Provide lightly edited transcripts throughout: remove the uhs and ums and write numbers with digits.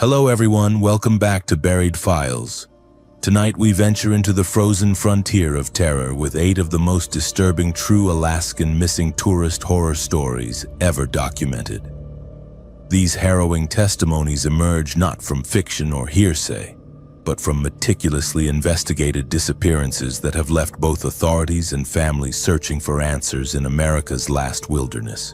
Hello everyone, welcome back to Buried Files. Tonight we venture into the frozen frontier of terror with 8 of the most disturbing true Alaskan missing tourist horror stories ever documented. These harrowing testimonies emerge not from fiction or hearsay, but from meticulously investigated disappearances that have left both authorities and families searching for answers in America's last wilderness.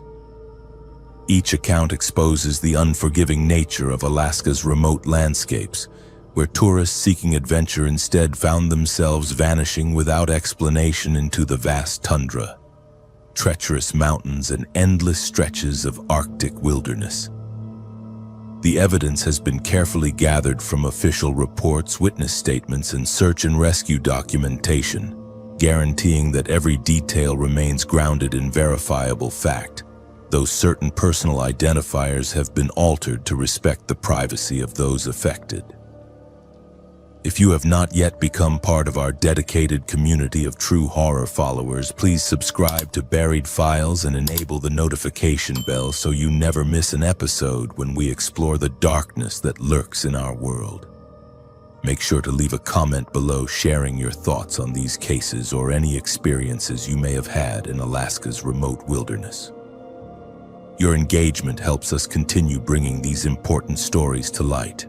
Each account exposes the unforgiving nature of Alaska's remote landscapes, where tourists seeking adventure instead found themselves vanishing without explanation into the vast tundra, treacherous mountains, and endless stretches of Arctic wilderness. The evidence has been carefully gathered from official reports, witness statements, and search and rescue documentation, guaranteeing that every detail remains grounded in verifiable fact, though certain personal identifiers have been altered to respect the privacy of those affected. If you have not yet become part of our dedicated community of true horror followers, please subscribe to Buried Files and enable the notification bell so you never miss an episode when we explore the darkness that lurks in our world. Make sure to leave a comment below sharing your thoughts on these cases or any experiences you may have had in Alaska's remote wilderness. Your engagement helps us continue bringing these important stories to light.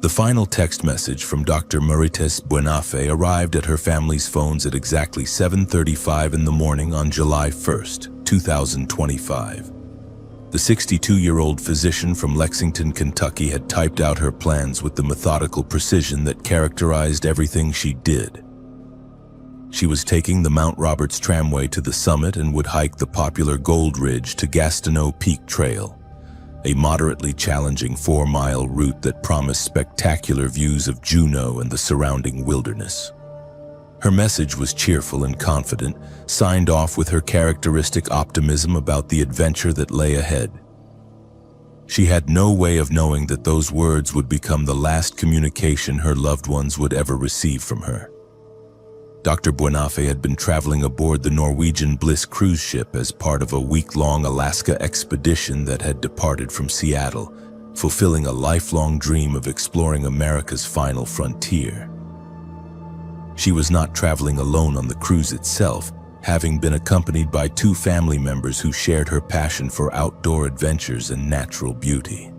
The final text message from Dr. Marites Buenafe arrived at her family's phones at exactly 7:35 in the morning on July 1st, 2025. The 62-year-old physician from Lexington, Kentucky had typed out her plans with the methodical precision that characterized everything she did. She was taking the Mount Roberts tramway to the summit and would hike the popular Gold Ridge to Gastineau Peak Trail, a moderately challenging 4-mile route that promised spectacular views of Juneau and the surrounding wilderness. Her message was cheerful and confident, signed off with her characteristic optimism about the adventure that lay ahead. She had no way of knowing that those words would become the last communication her loved ones would ever receive from her. Dr. Buenafe had been traveling aboard the Norwegian Bliss cruise ship as part of a week-long Alaska expedition that had departed from Seattle, fulfilling a lifelong dream of exploring America's final frontier. She was not traveling alone on the cruise itself, having been accompanied by 2 family members who shared her passion for outdoor adventures and natural beauty.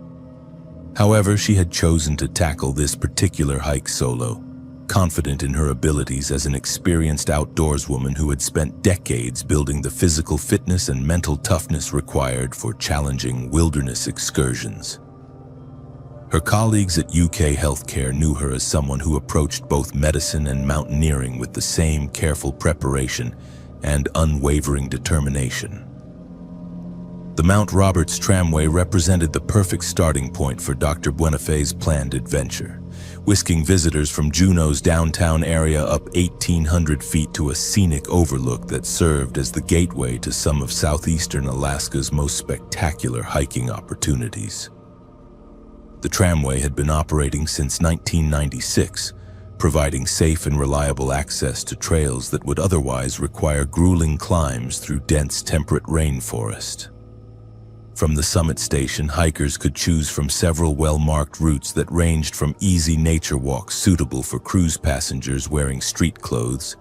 However, she had chosen to tackle this particular hike solo, confident in her abilities as an experienced outdoorswoman who had spent decades building the physical fitness and mental toughness required for challenging wilderness excursions. Her colleagues at UK Healthcare knew her as someone who approached both medicine and mountaineering with the same careful preparation and unwavering determination. The Mount Roberts tramway represented the perfect starting point for Dr. Buenafe's planned adventure, whisking visitors from Juneau's downtown area up 1,800 feet to a scenic overlook that served as the gateway to some of southeastern Alaska's most spectacular hiking opportunities. The tramway had been operating since 1996, providing safe and reliable access to trails that would otherwise require grueling climbs through dense temperate rainforest. From the summit station, hikers could choose from several well-marked routes that ranged from easy nature walks suitable for cruise passengers wearing street clothes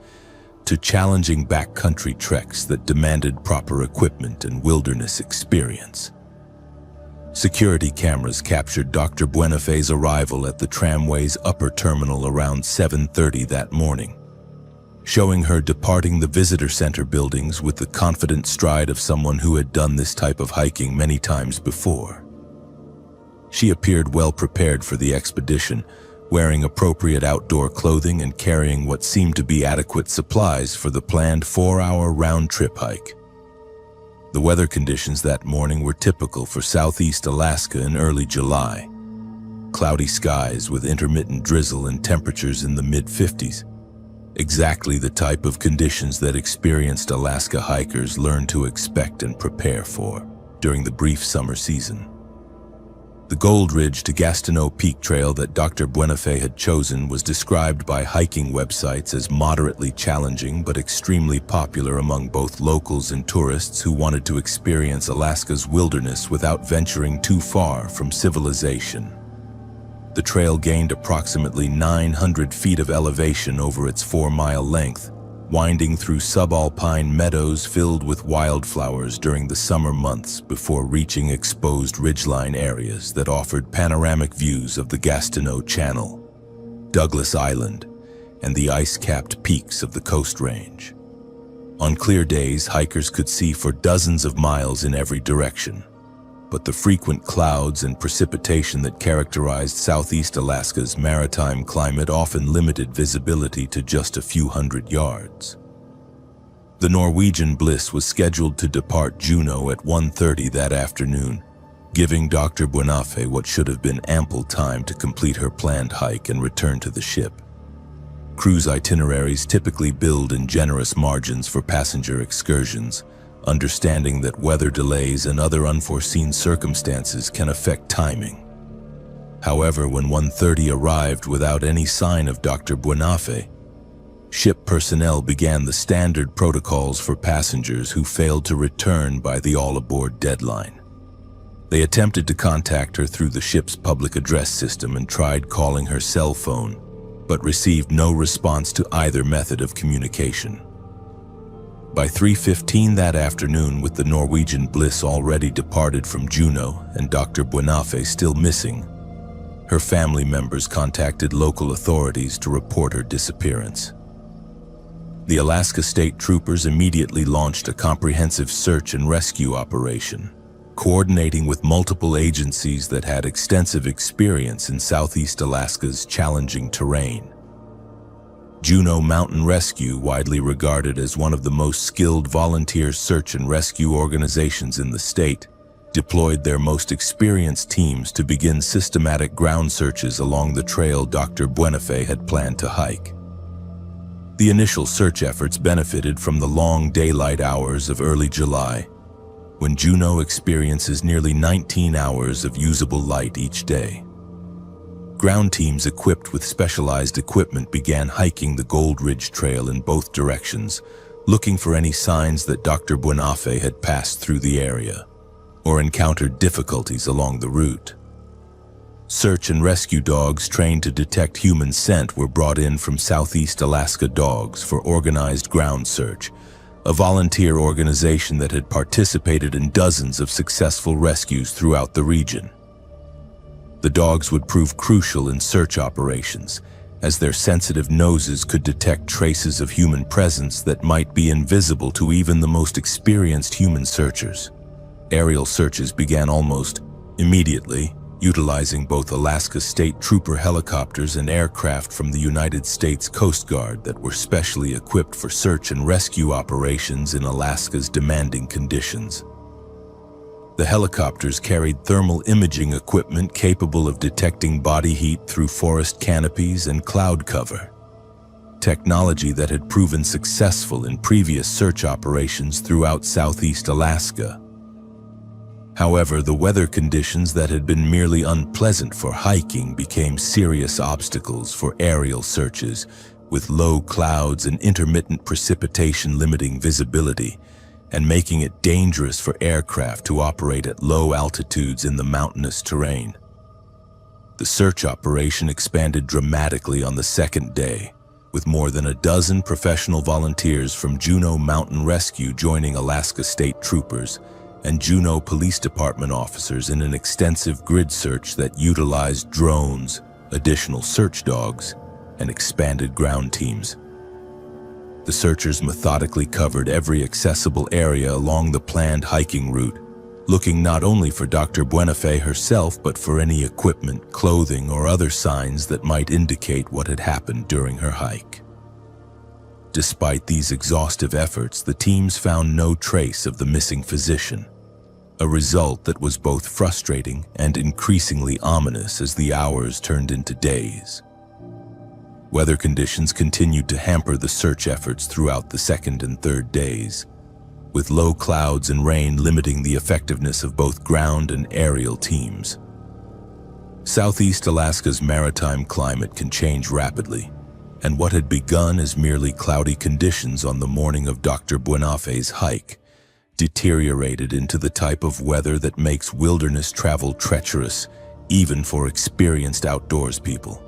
to challenging backcountry treks that demanded proper equipment and wilderness experience. Security cameras captured Dr. Buenafe's arrival at the tramway's upper terminal around 7:30 that morning, showing her departing the visitor center buildings with the confident stride of someone who had done this type of hiking many times before. She appeared well prepared for the expedition, wearing appropriate outdoor clothing and carrying what seemed to be adequate supplies for the planned 4-hour round-trip hike. The weather conditions that morning were typical for southeast Alaska in early July. Cloudy skies with intermittent drizzle and temperatures in the mid-50s. Exactly the type of conditions that experienced Alaska hikers learn to expect and prepare for during the brief summer season. The Gold Ridge to Gastineau Peak trail that Dr. Buenafé had chosen was described by hiking websites as moderately challenging but extremely popular among both locals and tourists who wanted to experience Alaska's wilderness without venturing too far from civilization. The trail gained approximately 900 feet of elevation over its 4-mile length, winding through subalpine meadows filled with wildflowers during the summer months before reaching exposed ridgeline areas that offered panoramic views of the Gastineau Channel, Douglas Island, and the ice-capped peaks of the Coast Range. On clear days, hikers could see for dozens of miles in every direction, but the frequent clouds and precipitation that characterized southeast Alaska's maritime climate often limited visibility to just a few hundred yards. The Norwegian Bliss was scheduled to depart Juneau at 1:30 that afternoon, giving Dr. Buenafé what should have been ample time to complete her planned hike and return to the ship. Cruise itineraries typically build in generous margins for passenger excursions, understanding that weather delays and other unforeseen circumstances can affect timing. However, when 1:30 arrived without any sign of Dr. Buenafé, ship personnel began the standard protocols for passengers who failed to return by the all-aboard deadline. They attempted to contact her through the ship's public address system and tried calling her cell phone, but received no response to either method of communication. By 3:15 that afternoon, with the Norwegian Bliss already departed from Juneau and Dr. Buenafé still missing, her family members contacted local authorities to report her disappearance. The Alaska State Troopers immediately launched a comprehensive search and rescue operation, coordinating with multiple agencies that had extensive experience in southeast Alaska's challenging terrain. Juneau Mountain Rescue, widely regarded as one of the most skilled volunteer search and rescue organizations in the state, deployed their most experienced teams to begin systematic ground searches along the trail Dr. Buenafé had planned to hike. The initial search efforts benefited from the long daylight hours of early July, when Juneau experiences nearly 19 hours of usable light each day. Ground teams equipped with specialized equipment began hiking the Gold Ridge Trail in both directions, looking for any signs that Dr. Buenafé had passed through the area or encountered difficulties along the route. Search and rescue dogs trained to detect human scent were brought in from Southeast Alaska Dogs for organized ground search, a volunteer organization that had participated in dozens of successful rescues throughout the region. The dogs would prove crucial in search operations, as their sensitive noses could detect traces of human presence that might be invisible to even the most experienced human searchers. Aerial searches began almost immediately, utilizing both Alaska State Trooper helicopters and aircraft from the United States Coast Guard that were specially equipped for search and rescue operations in Alaska's demanding conditions. The helicopters carried thermal imaging equipment capable of detecting body heat through forest canopies and cloud cover, technology that had proven successful in previous search operations throughout southeast Alaska. However, the weather conditions that had been merely unpleasant for hiking became serious obstacles for aerial searches, with low clouds and intermittent precipitation limiting visibility and making it dangerous for aircraft to operate at low altitudes in the mountainous terrain. The search operation expanded dramatically on the second day, with more than a dozen professional volunteers from Juneau Mountain Rescue joining Alaska State Troopers and Juneau Police Department officers in an extensive grid search that utilized drones, additional search dogs, and expanded ground teams. The searchers methodically covered every accessible area along the planned hiking route, looking not only for Dr. Buenafé herself, but for any equipment, clothing, or other signs that might indicate what had happened during her hike. Despite these exhaustive efforts, the teams found no trace of the missing physician, a result that was both frustrating and increasingly ominous as the hours turned into days. Weather conditions continued to hamper the search efforts throughout the second and third days, with low clouds and rain limiting the effectiveness of both ground and aerial teams. Southeast Alaska's maritime climate can change rapidly, and what had begun as merely cloudy conditions on the morning of Dr. Buenafe's hike deteriorated into the type of weather that makes wilderness travel treacherous, even for experienced outdoors people.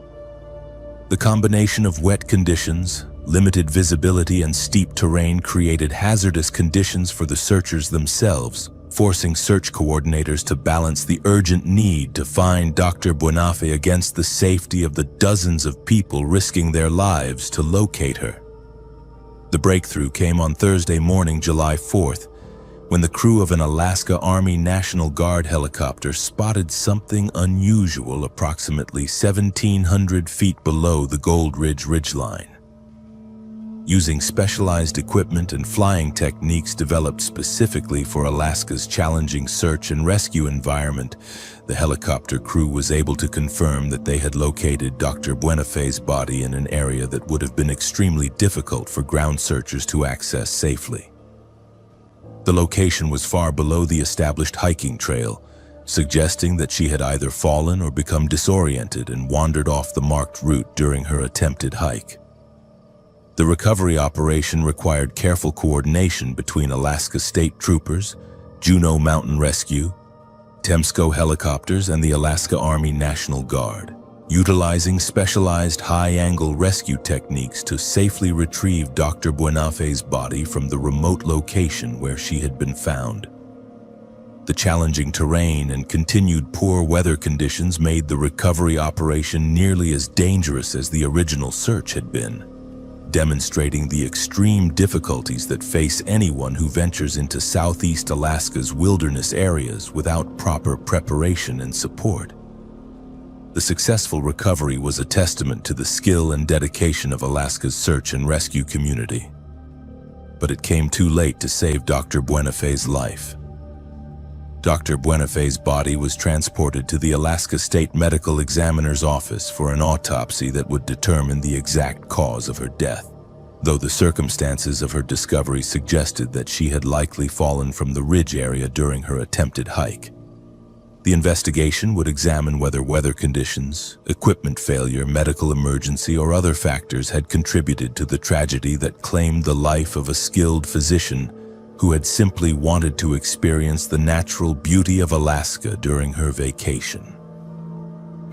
The combination of wet conditions, limited visibility, and steep terrain created hazardous conditions for the searchers themselves, forcing search coordinators to balance the urgent need to find Dr. Buenafe against the safety of the dozens of people risking their lives to locate her. The breakthrough came on Thursday morning, July 4th, when the crew of an Alaska Army National Guard helicopter spotted something unusual approximately 1,700 feet below the Gold Ridge ridgeline. Using specialized equipment and flying techniques developed specifically for Alaska's challenging search and rescue environment, the helicopter crew was able to confirm that they had located Dr. Buenafe's body in an area that would have been extremely difficult for ground searchers to access safely. The location was far below the established hiking trail, suggesting that she had either fallen or become disoriented and wandered off the marked route during her attempted hike. The recovery operation required careful coordination between Alaska State Troopers, Juneau Mountain Rescue, Temsco helicopters, and the Alaska Army National Guard, utilizing specialized high-angle rescue techniques to safely retrieve Dr. Buenafe's body from the remote location where she had been found. The challenging terrain and continued poor weather conditions made the recovery operation nearly as dangerous as the original search had been, demonstrating the extreme difficulties that face anyone who ventures into Southeast Alaska's wilderness areas without proper preparation and support. The successful recovery was a testament to the skill and dedication of Alaska's search and rescue community. But it came too late to save Dr. Buenafe's life. Dr. Buenafe's body was transported to the Alaska State Medical Examiner's office for an autopsy that would determine the exact cause of her death, though the circumstances of her discovery suggested that she had likely fallen from the ridge area during her attempted hike. The investigation would examine whether weather conditions, equipment failure, medical emergency, or other factors had contributed to the tragedy that claimed the life of a skilled physician who had simply wanted to experience the natural beauty of Alaska during her vacation.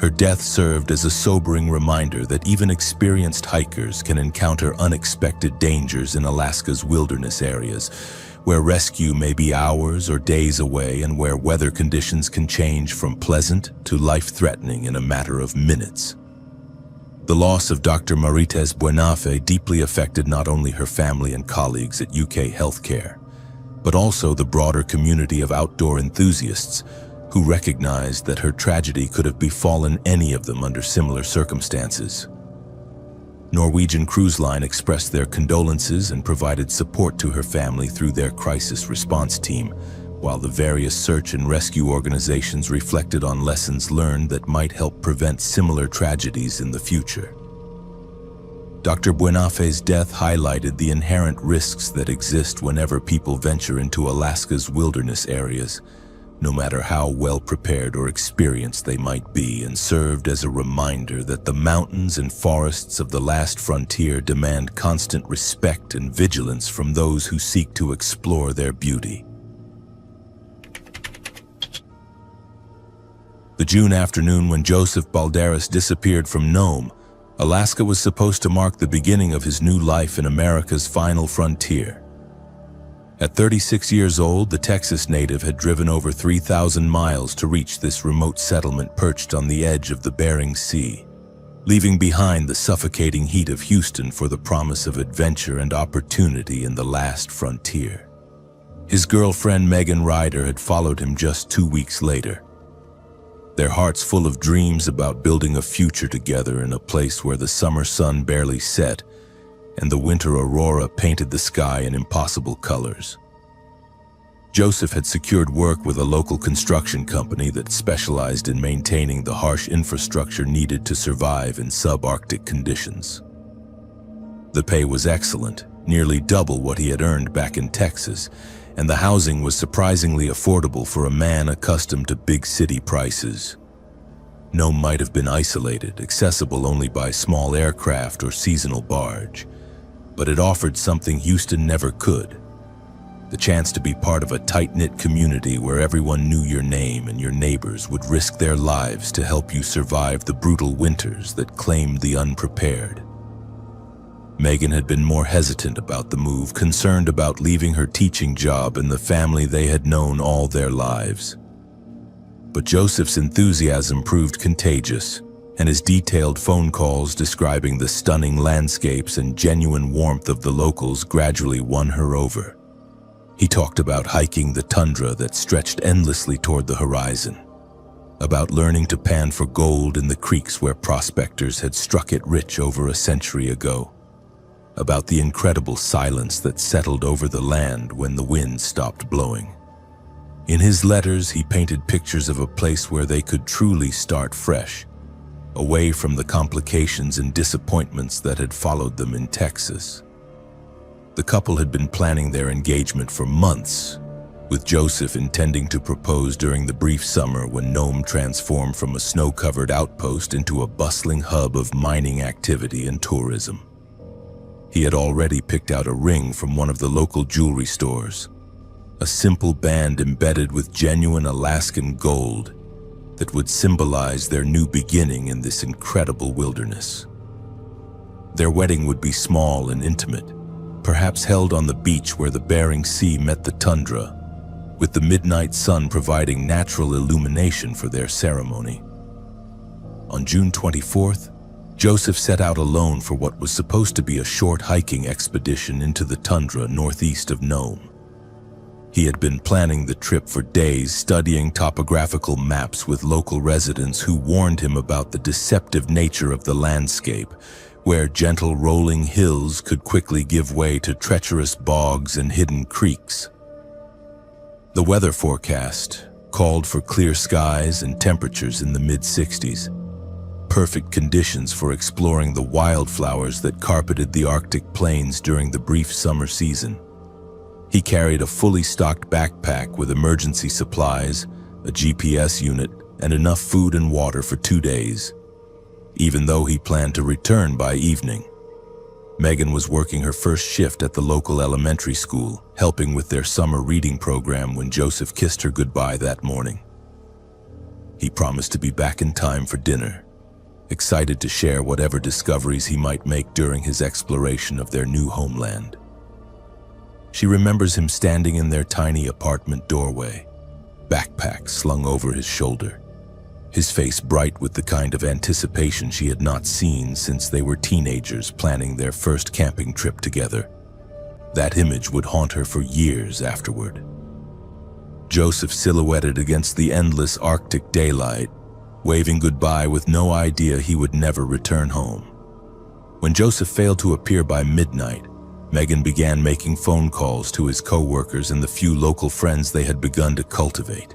Her death served as a sobering reminder that even experienced hikers can encounter unexpected dangers in Alaska's wilderness areas, where rescue may be hours or days away and where weather conditions can change from pleasant to life-threatening in a matter of minutes. The loss of Dr. Marites Buenafe deeply affected not only her family and colleagues at UK Healthcare, but also the broader community of outdoor enthusiasts who recognized that her tragedy could have befallen any of them under similar circumstances. Norwegian Cruise Line expressed their condolences and provided support to her family through their crisis response team, while the various search and rescue organizations reflected on lessons learned that might help prevent similar tragedies in the future. Dr. Buenafe's death highlighted the inherent risks that exist whenever people venture into Alaska's wilderness areas, no matter how well prepared or experienced they might be, and served as a reminder that the mountains and forests of the last frontier demand constant respect and vigilance from those who seek to explore their beauty. The June afternoon when Joseph Balderas disappeared from Nome, Alaska was supposed to mark the beginning of his new life in America's final frontier. At 36 years old, the Texas native had driven over 3,000 miles to reach this remote settlement perched on the edge of the Bering Sea, leaving behind the suffocating heat of Houston for the promise of adventure and opportunity in the last frontier. His girlfriend Megan Ryder had followed him just 2 weeks later, their hearts full of dreams about building a future together in a place where the summer sun barely set and the winter aurora painted the sky in impossible colors. Joseph had secured work with a local construction company that specialized in maintaining the harsh infrastructure needed to survive in subarctic conditions. The pay was excellent, nearly double what he had earned back in Texas, and the housing was surprisingly affordable for a man accustomed to big city prices. Nome might have been isolated, accessible only by small aircraft or seasonal barge, but it offered something Houston never could: the chance to be part of a tight-knit community where everyone knew your name and your neighbors would risk their lives to help you survive the brutal winters that claimed the unprepared. Megan had been more hesitant about the move, concerned about leaving her teaching job and the family they had known all their lives. But Joseph's enthusiasm proved contagious, and his detailed phone calls describing the stunning landscapes and genuine warmth of the locals gradually won her over. He talked about hiking the tundra that stretched endlessly toward the horizon, about learning to pan for gold in the creeks where prospectors had struck it rich over a century ago, about the incredible silence that settled over the land when the wind stopped blowing. In his letters, he painted pictures of a place where they could truly start fresh, away from the complications and disappointments that had followed them in Texas. The couple had been planning their engagement for months, with Joseph intending to propose during the brief summer when Nome transformed from a snow-covered outpost into a bustling hub of mining activity and tourism. He had already picked out a ring from one of the local jewelry stores, a simple band embedded with genuine Alaskan gold that would symbolize their new beginning in this incredible wilderness. Their wedding would be small and intimate, perhaps held on the beach where the Bering Sea met the tundra, with the midnight sun providing natural illumination for their ceremony. On June 24th, Joseph set out alone for what was supposed to be a short hiking expedition into the tundra northeast of Nome. He had been planning the trip for days, studying topographical maps with local residents who warned him about the deceptive nature of the landscape, where gentle rolling hills could quickly give way to treacherous bogs and hidden creeks. The weather forecast called for clear skies and temperatures in the mid-60s, perfect conditions for exploring the wildflowers that carpeted the Arctic plains during the brief summer season. He carried a fully stocked backpack with emergency supplies, a GPS unit, and enough food and water for 2 days, even though he planned to return by evening. Megan was working her first shift at the local elementary school, helping with their summer reading program when Joseph kissed her goodbye that morning. He promised to be back in time for dinner, excited to share whatever discoveries he might make during his exploration of their new homeland. She remembers him standing in their tiny apartment doorway, backpack slung over his shoulder, his face bright with the kind of anticipation she had not seen since they were teenagers planning their first camping trip together. That image would haunt her for years afterward. Joseph silhouetted against the endless Arctic daylight, waving goodbye with no idea he would never return home. When Joseph failed to appear by midnight, Megan began making phone calls to his co-workers and the few local friends they had begun to cultivate.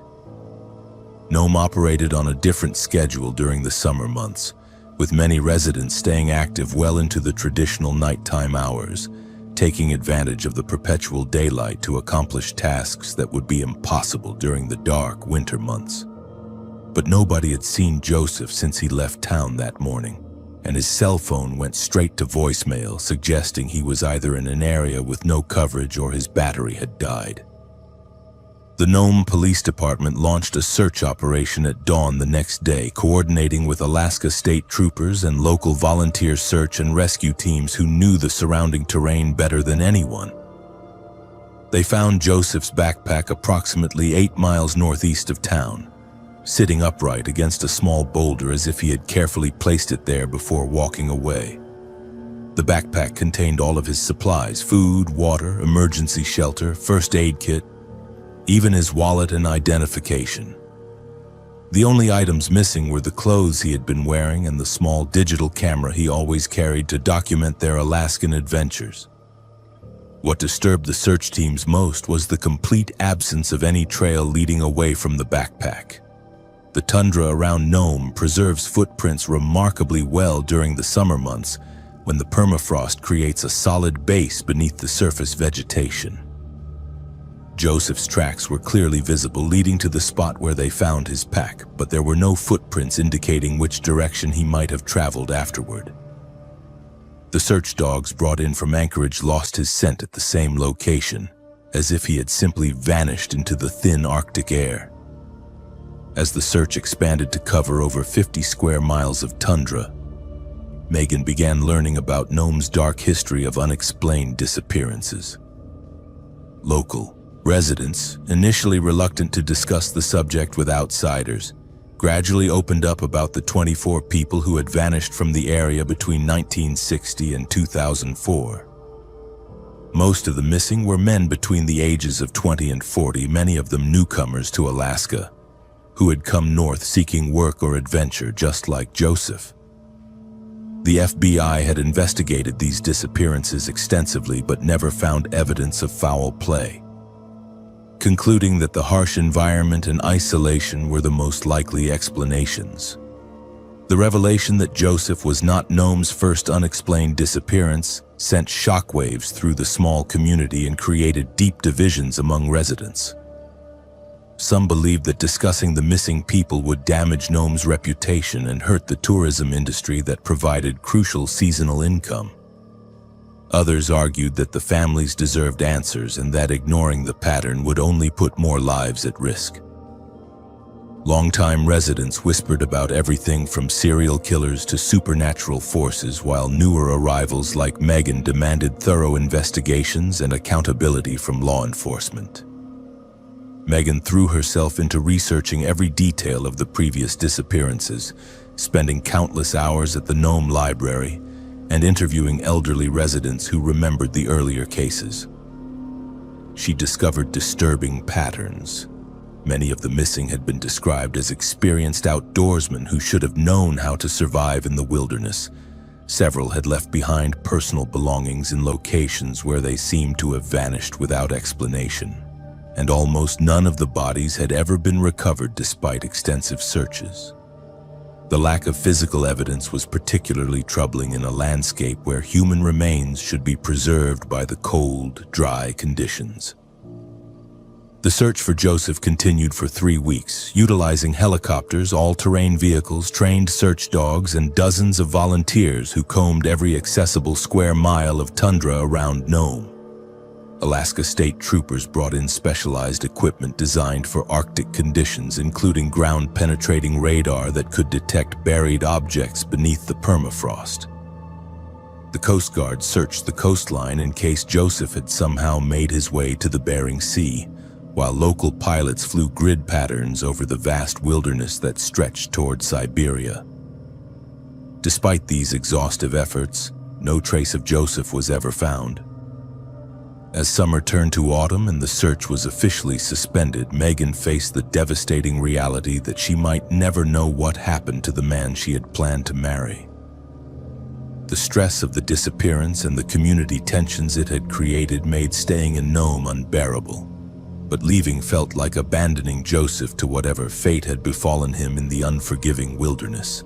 Nome operated on a different schedule during the summer months, with many residents staying active well into the traditional nighttime hours, taking advantage of the perpetual daylight to accomplish tasks that would be impossible during the dark winter months. But nobody had seen Joseph since he left town that morning, and his cell phone went straight to voicemail, suggesting he was either in an area with no coverage or his battery had died. The Nome Police Department launched a search operation at dawn the next day, coordinating with Alaska State Troopers and local volunteer search and rescue teams who knew the surrounding terrain better than anyone. They found Joseph's backpack approximately 8 miles northeast of town, sitting upright against a small boulder as if he had carefully placed it there before walking away. The backpack contained all of his supplies: food, water, emergency shelter, first aid kit, even his wallet and identification. The only items missing were the clothes he had been wearing and the small digital camera he always carried to document their Alaskan adventures. What disturbed the search teams most was the complete absence of any trail leading away from the backpack. The tundra around Nome preserves footprints remarkably well during the summer months, when the permafrost creates a solid base beneath the surface vegetation. Joseph's tracks were clearly visible, leading to the spot where they found his pack, but there were no footprints indicating which direction he might have traveled afterward. The search dogs brought in from Anchorage lost his scent at the same location, as if he had simply vanished into the thin Arctic air. As the search expanded to cover over 50 square miles of tundra, Megan began learning about Nome's dark history of unexplained disappearances. Local residents, initially reluctant to discuss the subject with outsiders, gradually opened up about the 24 people who had vanished from the area between 1960 and 2004. Most of the missing were men between the ages of 20 and 40, many of them newcomers to Alaska, who had come north seeking work or adventure just like Joseph. The FBI had investigated these disappearances extensively but never found evidence of foul play, concluding that the harsh environment and isolation were the most likely explanations. The revelation that Joseph was not Nome's first unexplained disappearance sent shockwaves through the small community and created deep divisions among residents. Some believed that discussing the missing people would damage Nome's reputation and hurt the tourism industry that provided crucial seasonal income. Others argued that the families deserved answers and that ignoring the pattern would only put more lives at risk. Longtime residents whispered about everything from serial killers to supernatural forces, while newer arrivals like Megan demanded thorough investigations and accountability from law enforcement. Megan threw herself into researching every detail of the previous disappearances, spending countless hours at the Nome Library and interviewing elderly residents who remembered the earlier cases. She discovered disturbing patterns. Many of the missing had been described as experienced outdoorsmen who should have known how to survive in the wilderness. Several had left behind personal belongings in locations where they seemed to have vanished without explanation, and almost none of the bodies had ever been recovered despite extensive searches. The lack of physical evidence was particularly troubling in a landscape where human remains should be preserved by the cold, dry conditions. The search for Joseph continued for 3 weeks, utilizing helicopters, all-terrain vehicles, trained search dogs, and dozens of volunteers who combed every accessible square mile of tundra around Nome. Alaska State Troopers brought in specialized equipment designed for Arctic conditions, including ground-penetrating radar that could detect buried objects beneath the permafrost. The Coast Guard searched the coastline in case Joseph had somehow made his way to the Bering Sea, while local pilots flew grid patterns over the vast wilderness that stretched toward Siberia. Despite these exhaustive efforts, no trace of Joseph was ever found. As summer turned to autumn and the search was officially suspended, Megan faced the devastating reality that she might never know what happened to the man she had planned to marry. The stress of the disappearance and the community tensions it had created made staying in Nome unbearable, but leaving felt like abandoning Joseph to whatever fate had befallen him in the unforgiving wilderness.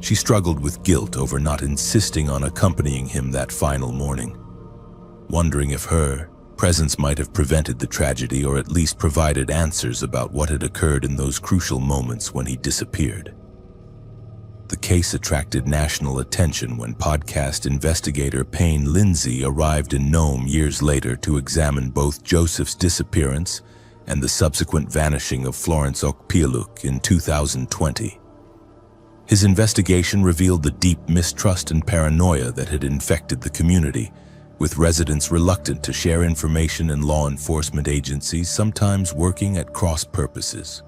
She struggled with guilt over not insisting on accompanying him that final morning, wondering if her presence might have prevented the tragedy or at least provided answers about what had occurred in those crucial moments when he disappeared. The case attracted national attention when podcast investigator Payne Lindsay arrived in Nome years later to examine both Joseph's disappearance and the subsequent vanishing of Florence Okpialuk in 2020. His investigation revealed the deep mistrust and paranoia that had infected the community, with residents reluctant to share information and law enforcement agencies sometimes working at cross purposes.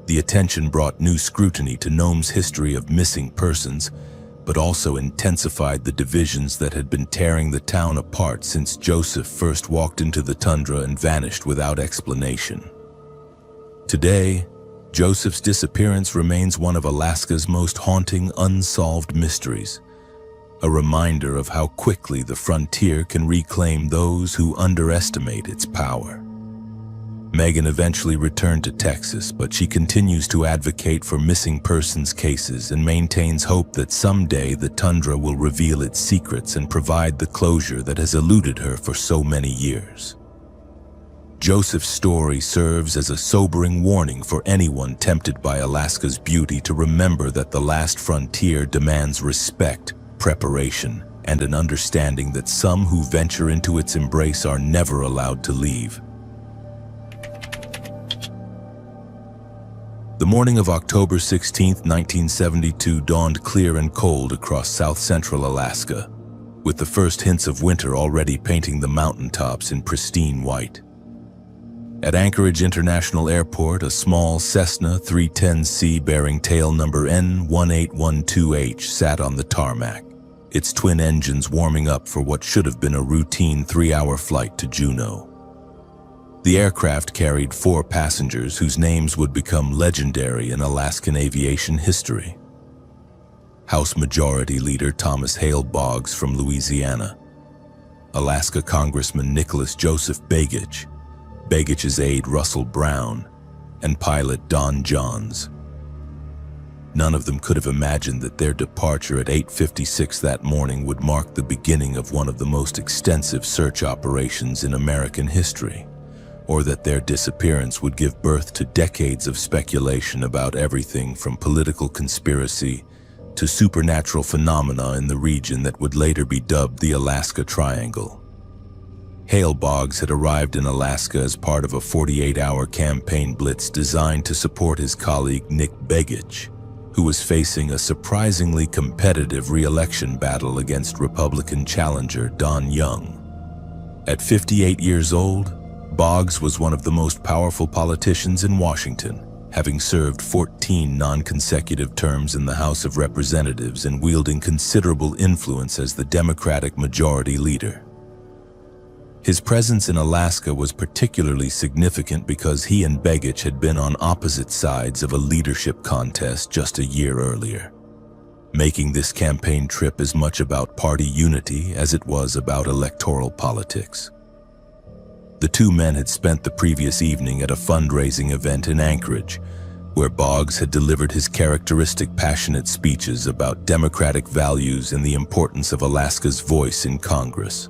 The attention brought new scrutiny to Nome's history of missing persons, but also intensified the divisions that had been tearing the town apart since Joseph first walked into the tundra and vanished without explanation. Today, Joseph's disappearance remains one of Alaska's most haunting unsolved mysteries, a reminder of how quickly the frontier can reclaim those who underestimate its power. Megan eventually returned to Texas, but she continues to advocate for missing persons cases and maintains hope that someday the tundra will reveal its secrets and provide the closure that has eluded her for so many years. Joseph's story serves as a sobering warning for anyone tempted by Alaska's beauty to remember that the last frontier demands respect, preparation, and an understanding that some who venture into its embrace are never allowed to leave. The morning of October 16, 1972 dawned clear and cold across south-central Alaska, with the first hints of winter already painting the mountaintops in pristine white. At Anchorage International Airport, a small Cessna 310C bearing tail number N1812H sat on the tarmac, its twin engines warming up for what should have been a routine 3-hour flight to Juneau. The aircraft carried 4 passengers whose names would become legendary in Alaskan aviation history. House Majority Leader Thomas Hale Boggs from Louisiana, Alaska Congressman Nicholas Joseph Begich, Begich's aide Russell Brown, and pilot Don Johns. None of them could have imagined that their departure at 8:56 that morning would mark the beginning of one of the most extensive search operations in American history, or that their disappearance would give birth to decades of speculation about everything from political conspiracy to supernatural phenomena in the region that would later be dubbed the Alaska Triangle. Hale Boggs had arrived in Alaska as part of a 48-hour campaign blitz designed to support his colleague Nick Begich, who was facing a surprisingly competitive re-election battle against Republican challenger Don Young. At 58 years old, Boggs was one of the most powerful politicians in Washington, having served 14 non-consecutive terms in the House of Representatives and wielding considerable influence as the Democratic Majority Leader. His presence in Alaska was particularly significant because he and Begich had been on opposite sides of a leadership contest just a year earlier, making this campaign trip as much about party unity as it was about electoral politics. The two men had spent the previous evening at a fundraising event in Anchorage, where Boggs had delivered his characteristic passionate speeches about democratic values and the importance of Alaska's voice in Congress.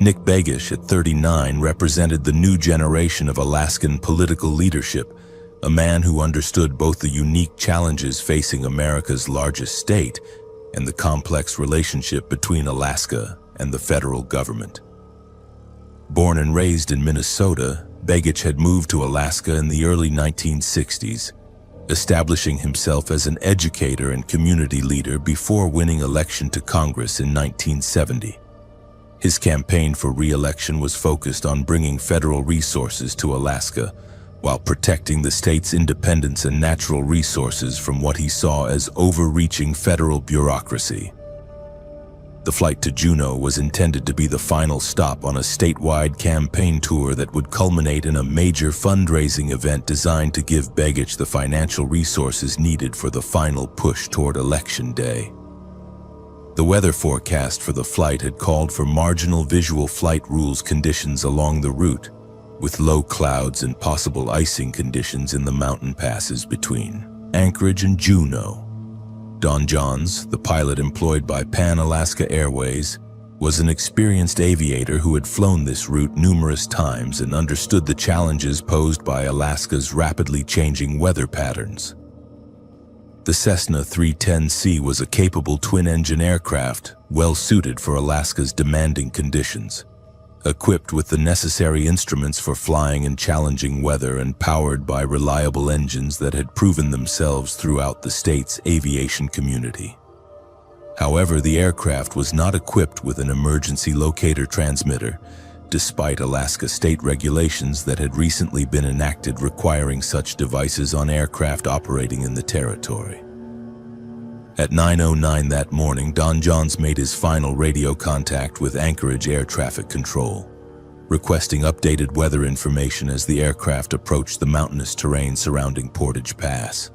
Nick Begich, at 39, represented the new generation of Alaskan political leadership, a man who understood both the unique challenges facing America's largest state and the complex relationship between Alaska and the federal government. Born and raised in Minnesota, Begich had moved to Alaska in the early 1960s, establishing himself as an educator and community leader before winning election to Congress in 1970. His campaign for re-election was focused on bringing federal resources to Alaska, while protecting the state's independence and natural resources from what he saw as overreaching federal bureaucracy. The flight to Juneau was intended to be the final stop on a statewide campaign tour that would culminate in a major fundraising event designed to give Begich the financial resources needed for the final push toward Election Day. The weather forecast for the flight had called for marginal visual flight rules conditions along the route, with low clouds and possible icing conditions in the mountain passes between Anchorage and Juneau. Don Johns, the pilot employed by Pan Alaska Airways, was an experienced aviator who had flown this route numerous times and understood the challenges posed by Alaska's rapidly changing weather patterns. The Cessna 310C was a capable twin-engine aircraft, well-suited for Alaska's demanding conditions. Equipped with the necessary instruments for flying in challenging weather and powered by reliable engines that had proven themselves throughout the state's aviation community. However, the aircraft was not equipped with an emergency locator transmitter, despite Alaska state regulations that had recently been enacted requiring such devices on aircraft operating in the territory. At 9:09 that morning, Don Johns made his final radio contact with Anchorage Air Traffic Control, requesting updated weather information as the aircraft approached the mountainous terrain surrounding Portage Pass.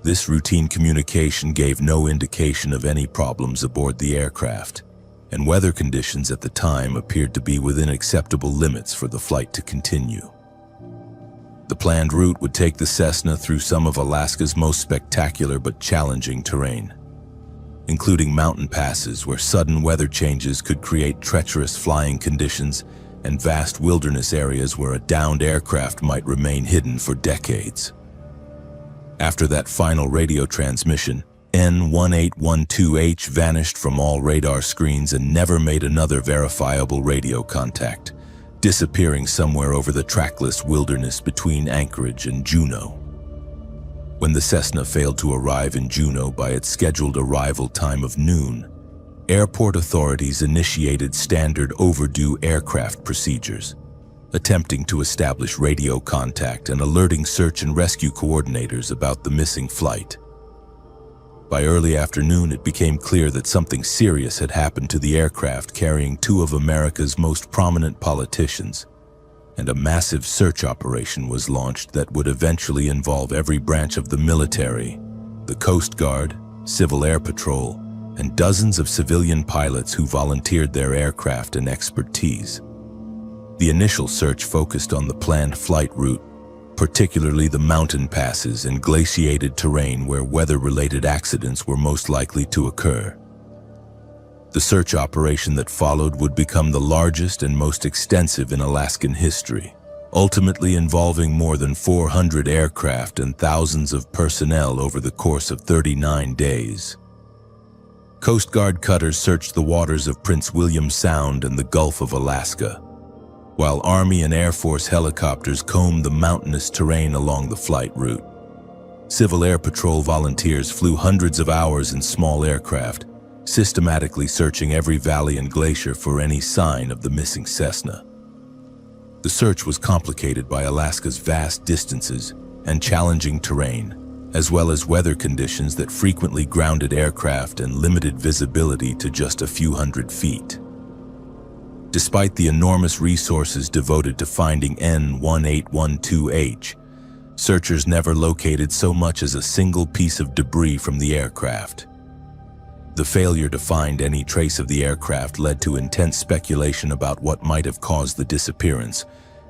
This routine communication gave no indication of any problems aboard the aircraft, and weather conditions at the time appeared to be within acceptable limits for the flight to continue. The planned route would take the Cessna through some of Alaska's most spectacular but challenging terrain, including mountain passes where sudden weather changes could create treacherous flying conditions and vast wilderness areas where a downed aircraft might remain hidden for decades. After that final radio transmission, N1812H vanished from all radar screens and never made another verifiable radio contact, disappearing somewhere over the trackless wilderness between Anchorage and Juneau. When the Cessna failed to arrive in Juneau by its scheduled arrival time of noon, airport authorities initiated standard overdue aircraft procedures, attempting to establish radio contact and alerting search and rescue coordinators about the missing flight. By early afternoon, it became clear that something serious had happened to the aircraft carrying two of America's most prominent politicians, and a massive search operation was launched that would eventually involve every branch of the military, the Coast Guard, Civil Air Patrol, and dozens of civilian pilots who volunteered their aircraft and expertise. The initial search focused on the planned flight route, particularly the mountain passes and glaciated terrain where weather-related accidents were most likely to occur. The search operation that followed would become the largest and most extensive in Alaskan history, ultimately involving more than 400 aircraft and thousands of personnel over the course of 39 days. Coast Guard cutters searched the waters of Prince William Sound and the Gulf of Alaska, while Army and Air Force helicopters combed the mountainous terrain along the flight route. Civil Air Patrol volunteers flew hundreds of hours in small aircraft, systematically searching every valley and glacier for any sign of the missing Cessna. The search was complicated by Alaska's vast distances and challenging terrain, as well as weather conditions that frequently grounded aircraft and limited visibility to just a few hundred feet. Despite the enormous resources devoted to finding N1812H, searchers never located so much as a single piece of debris from the aircraft. The failure to find any trace of the aircraft led to intense speculation about what might have caused the disappearance,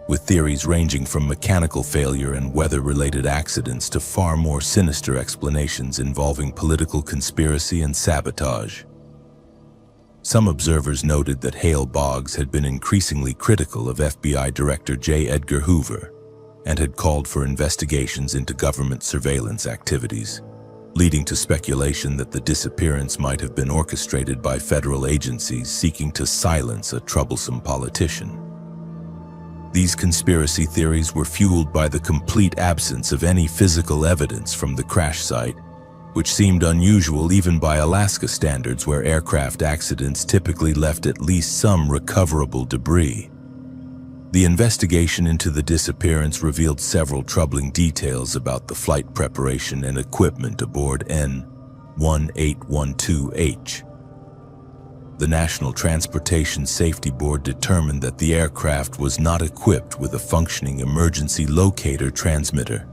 with theories ranging from mechanical failure and weather-related accidents to far more sinister explanations involving political conspiracy and sabotage. Some observers noted that Hale Boggs had been increasingly critical of FBI Director J. Edgar Hoover and had called for investigations into government surveillance activities, leading to speculation that the disappearance might have been orchestrated by federal agencies seeking to silence a troublesome politician. These conspiracy theories were fueled by the complete absence of any physical evidence from the crash site, which seemed unusual even by Alaska standards, where aircraft accidents typically left at least some recoverable debris. The investigation into the disappearance revealed several troubling details about the flight preparation and equipment aboard N1812H. The National Transportation Safety Board determined that the aircraft was not equipped with a functioning emergency locator transmitter,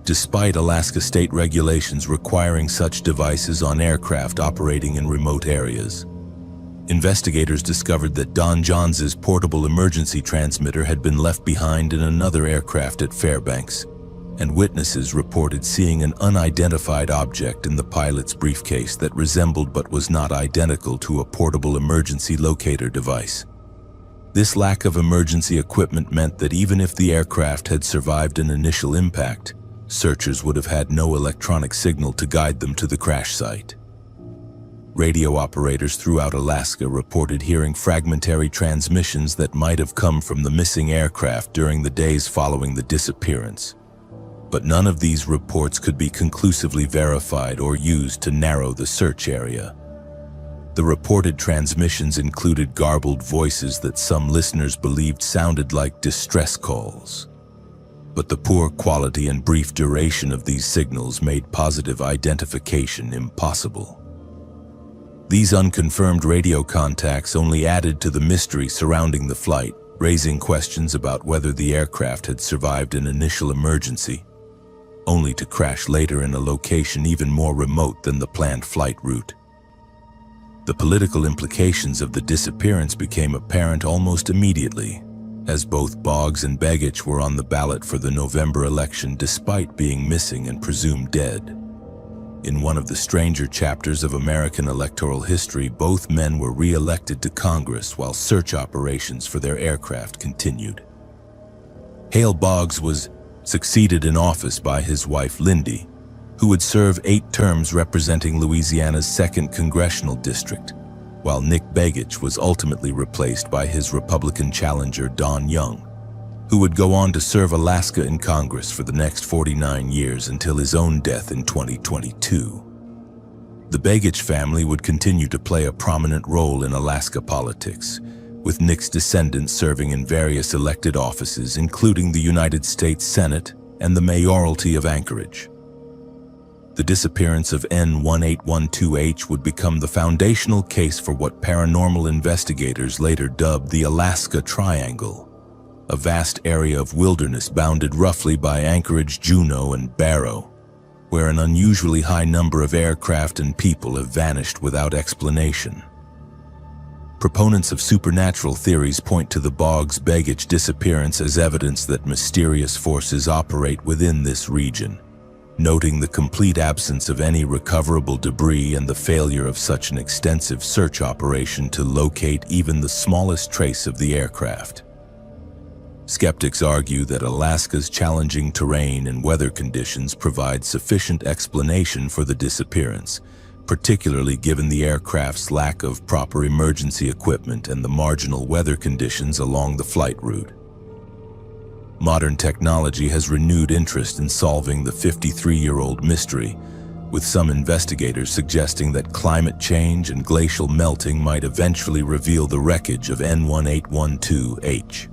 despite Alaska state regulations requiring such devices on aircraft operating in remote areas. Investigators discovered that Don Johns's portable emergency transmitter had been left behind in another aircraft at Fairbanks, and witnesses reported seeing an unidentified object in the pilot's briefcase that resembled but was not identical to a portable emergency locator device. This lack of emergency equipment meant that even if the aircraft had survived an initial impact, searchers would have had no electronic signal to guide them to the crash site. Radio operators throughout Alaska reported hearing fragmentary transmissions that might have come from the missing aircraft during the days following the disappearance. But none of these reports could be conclusively verified or used to narrow the search area. The reported transmissions included garbled voices that some listeners believed sounded like distress calls. But the poor quality and brief duration of these signals made positive identification impossible. These unconfirmed radio contacts only added to the mystery surrounding the flight, raising questions about whether the aircraft had survived an initial emergency, only to crash later in a location even more remote than the planned flight route. The political implications of the disappearance became apparent almost immediately, as both Boggs and Begich were on the ballot for the November election despite being missing and presumed dead. In one of the stranger chapters of American electoral history, both men were re-elected to Congress while search operations for their aircraft continued. Hale Boggs was succeeded in office by his wife Lindy, who would serve 8 terms representing Louisiana's 2nd Congressional District, while Nick Begich was ultimately replaced by his Republican challenger Don Young, who would go on to serve Alaska in Congress for the next 49 years until his own death in 2022. The Begich family would continue to play a prominent role in Alaska politics, with Nick's descendants serving in various elected offices, including the United States Senate and the mayoralty of Anchorage. The disappearance of N1812H would become the foundational case for what paranormal investigators later dubbed the Alaska Triangle, a vast area of wilderness bounded roughly by Anchorage, Juneau, and Barrow, where an unusually high number of aircraft and people have vanished without explanation. Proponents of supernatural theories point to the Boggs-Begich disappearance as evidence that mysterious forces operate within this region, noting the complete absence of any recoverable debris and the failure of such an extensive search operation to locate even the smallest trace of the aircraft. Skeptics argue that Alaska's challenging terrain and weather conditions provide sufficient explanation for the disappearance, particularly given the aircraft's lack of proper emergency equipment and the marginal weather conditions along the flight route. Modern technology has renewed interest in solving the 53-year-old mystery, with some investigators suggesting that climate change and glacial melting might eventually reveal the wreckage of N1812H.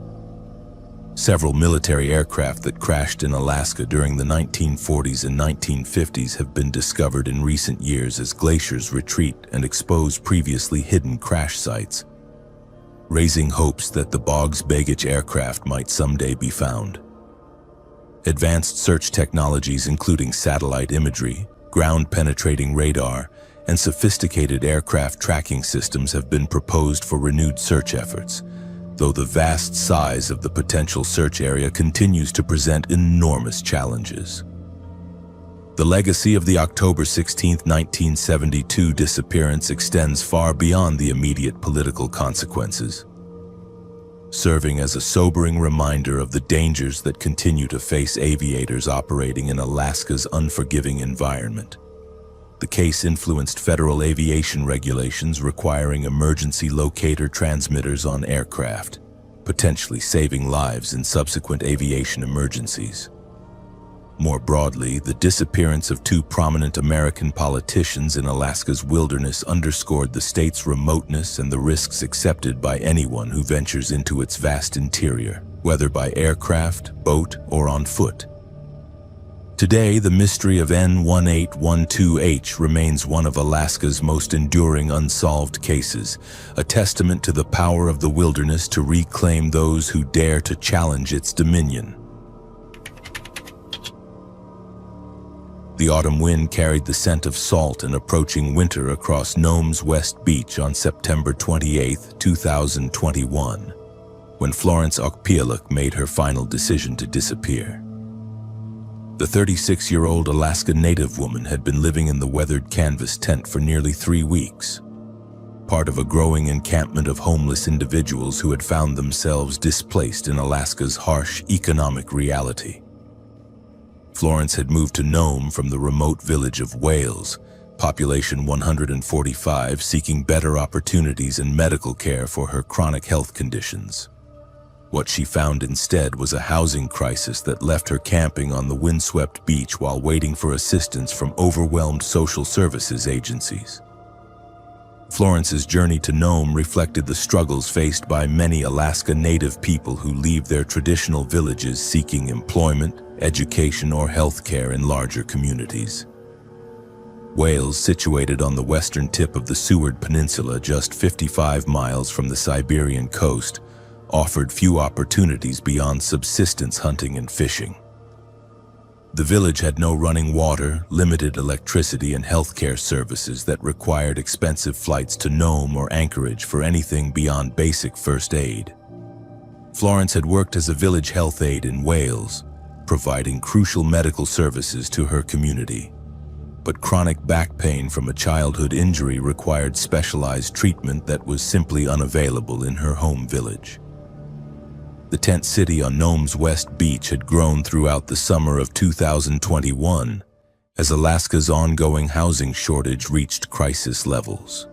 Several military aircraft that crashed in Alaska during the 1940s and 1950s have been discovered in recent years as glaciers retreat and expose previously hidden crash sites, raising hopes that the Boggs-Begich aircraft might someday be found. Advanced search technologies including satellite imagery, ground-penetrating radar, and sophisticated aircraft tracking systems have been proposed for renewed search efforts, though the vast size of the potential search area continues to present enormous challenges. The legacy of the October 16, 1972 disappearance extends far beyond the immediate political consequences, serving as a sobering reminder of the dangers that continue to face aviators operating in Alaska's unforgiving environment. The case influenced federal aviation regulations requiring emergency locator transmitters on aircraft, potentially saving lives in subsequent aviation emergencies. More broadly, the disappearance of 2 prominent American politicians in Alaska's wilderness underscored the state's remoteness and the risks accepted by anyone who ventures into its vast interior, whether by aircraft, boat, or on foot. Today, the mystery of N1812H remains one of Alaska's most enduring unsolved cases, a testament to the power of the wilderness to reclaim those who dare to challenge its dominion. The autumn wind carried the scent of salt and approaching winter across Nome's West Beach on September 28, 2021, when Florence Okpialuk made her final decision to disappear. The 36-year-old Alaska Native woman had been living in the weathered canvas tent for nearly 3 weeks, part of a growing encampment of homeless individuals who had found themselves displaced in Alaska's harsh economic reality. Florence had moved to Nome from the remote village of Wales, population 145, seeking better opportunities and medical care for her chronic health conditions. What she found instead was a housing crisis that left her camping on the windswept beach while waiting for assistance from overwhelmed social services agencies. Florence's journey to Nome reflected the struggles faced by many Alaska Native people who leave their traditional villages seeking employment, education, or health care in larger communities. Wales, situated on the western tip of the Seward Peninsula just 55 miles from the Siberian coast, offered few opportunities beyond subsistence hunting and fishing. The village had no running water, limited electricity, and healthcare services that required expensive flights to Nome or Anchorage for anything beyond basic first aid. Florence had worked as a village health aide in Wales, providing crucial medical services to her community. but chronic back pain from a childhood injury required specialized treatment that was simply unavailable in her home village. The tent city on Nome's West Beach had grown throughout the summer of 2021 as Alaska's ongoing housing shortage reached crisis levels.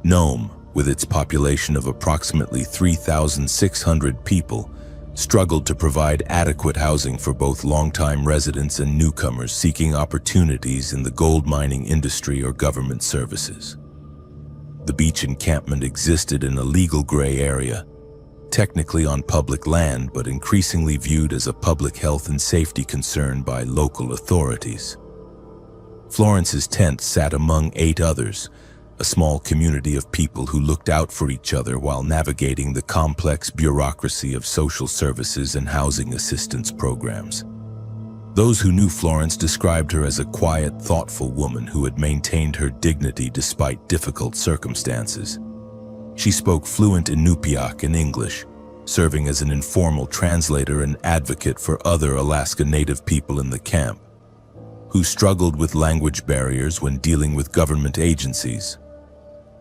Nome, with its population of approximately 3,600 people, struggled to provide adequate housing for both longtime residents and newcomers seeking opportunities in the gold mining industry or government services. The beach encampment existed in a legal gray area, technically on public land but increasingly viewed as a public health and safety concern by local authorities. Florence's tent sat among 8 others, a small community of people who looked out for each other while navigating the complex bureaucracy of social services and housing assistance programs. Those who knew Florence described her as a quiet, thoughtful woman who had maintained her dignity despite difficult circumstances. She spoke fluent Inupiaq and English, serving as an informal translator and advocate for other Alaska Native people in the camp, who struggled with language barriers when dealing with government agencies.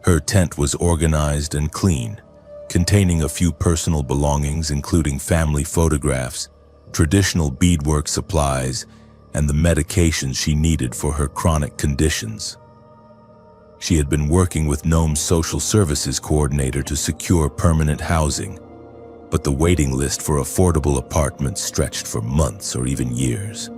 Her tent was organized and clean, containing a few personal belongings including family photographs, traditional beadwork supplies, and the medications she needed for her chronic conditions. She had been working with Nome's social services coordinator to secure permanent housing, but the waiting list for affordable apartments stretched for months or even years.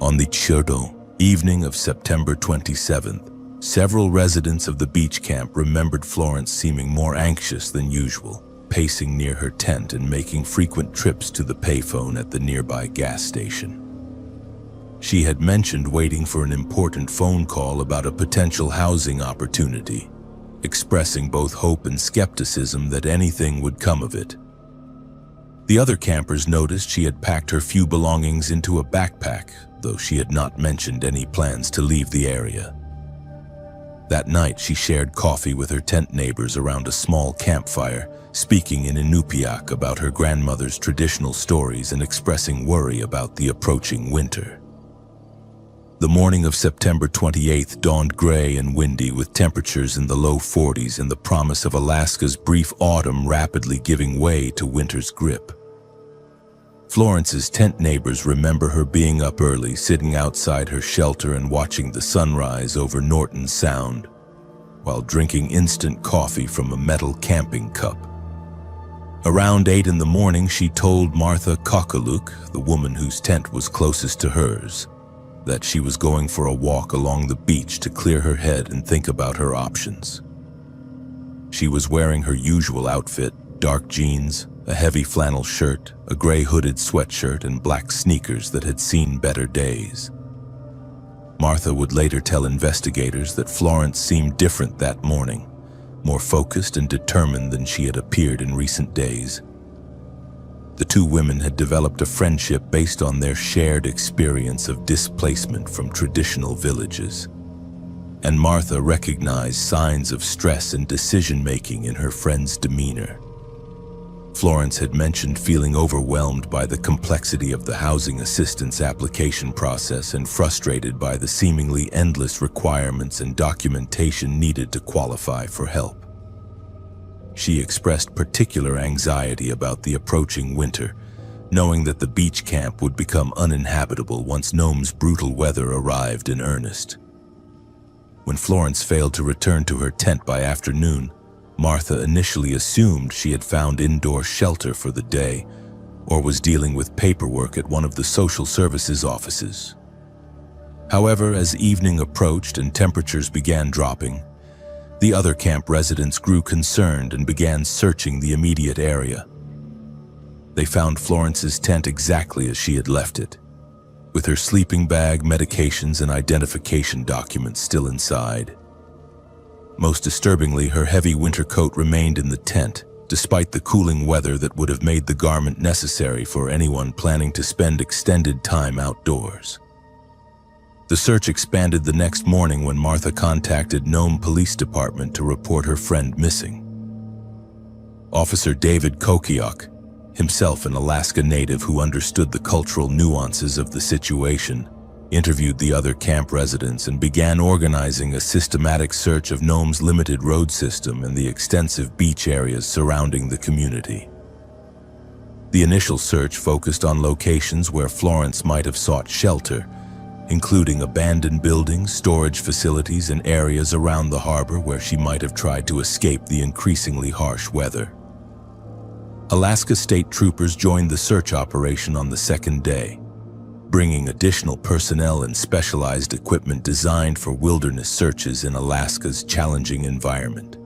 On the Churdo evening of September 27th, several residents of the beach camp remembered Florence seeming more anxious than usual, pacing near her tent and making frequent trips to the payphone at the nearby gas station. She had mentioned waiting for an important phone call about a potential housing opportunity, expressing both hope and skepticism that anything would come of it. The other campers noticed she had packed her few belongings into a backpack, though she had not mentioned any plans to leave the area. That night, she shared coffee with her tent neighbors around a small campfire, speaking in Inupiaq about her grandmother's traditional stories and expressing worry about the approaching winter. The morning of September 28th dawned gray and windy with temperatures in the low 40s and the promise of Alaska's brief autumn rapidly giving way to winter's grip. Florence's tent neighbors remember her being up early, sitting outside her shelter and watching the sunrise over Norton Sound, while drinking instant coffee from a metal camping cup. Around 8 in the morning, she told Martha Kokaluk, the woman whose tent was closest to hers, that she was going for a walk along the beach to clear her head and think about her options. She was wearing her usual outfit, dark jeans, a heavy flannel shirt, a gray hooded sweatshirt, and black sneakers that had seen better days. Martha would later tell investigators that Florence seemed different that morning, more focused and determined than she had appeared in recent days. The two women had developed a friendship based on their shared experience of displacement from traditional villages, and Martha recognized signs of stress and decision-making in her friend's demeanor. Florence had mentioned feeling overwhelmed by the complexity of the housing assistance application process and frustrated by the seemingly endless requirements and documentation needed to qualify for help. She expressed particular anxiety about the approaching winter, knowing that the beach camp would become uninhabitable once Nome's brutal weather arrived in earnest. When Florence failed to return to her tent by afternoon, Martha initially assumed she had found indoor shelter for the day or was dealing with paperwork at one of the social services offices. However, as evening approached and temperatures began dropping, the other camp residents grew concerned and began searching the immediate area. They found Florence's tent exactly as she had left it, with her sleeping bag, medications, and identification documents still inside. Most disturbingly, her heavy winter coat remained in the tent, despite the cooling weather that would have made the garment necessary for anyone planning to spend extended time outdoors. The search expanded the next morning when Martha contacted Nome Police Department to report her friend missing. Officer David Kokiok, himself an Alaska native who understood the cultural nuances of the situation, interviewed the other camp residents, and began organizing a systematic search of Nome's limited road system and the extensive beach areas surrounding the community. The initial search focused on locations where Florence might have sought shelter, including abandoned buildings, storage facilities, and areas around the harbor where she might have tried to escape the increasingly harsh weather. Alaska State Troopers joined the search operation on the second day, bringing additional personnel and specialized equipment designed for wilderness searches in Alaska's challenging environment.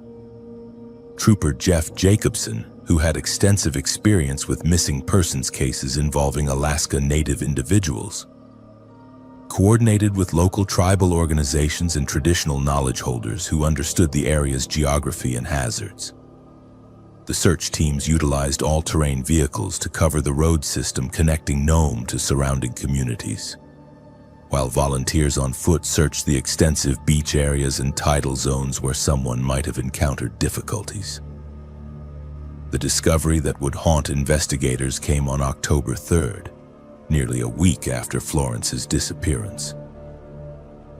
Trooper Jeff Jacobson, who had extensive experience with missing persons cases involving Alaska Native individuals, coordinated with local tribal organizations and traditional knowledge holders who understood the area's geography and hazards. The search teams utilized all-terrain vehicles to cover the road system connecting Nome to surrounding communities, while volunteers on foot searched the extensive beach areas and tidal zones where someone might have encountered difficulties. The discovery that would haunt investigators came on October 3rd, nearly a week after Florence's disappearance.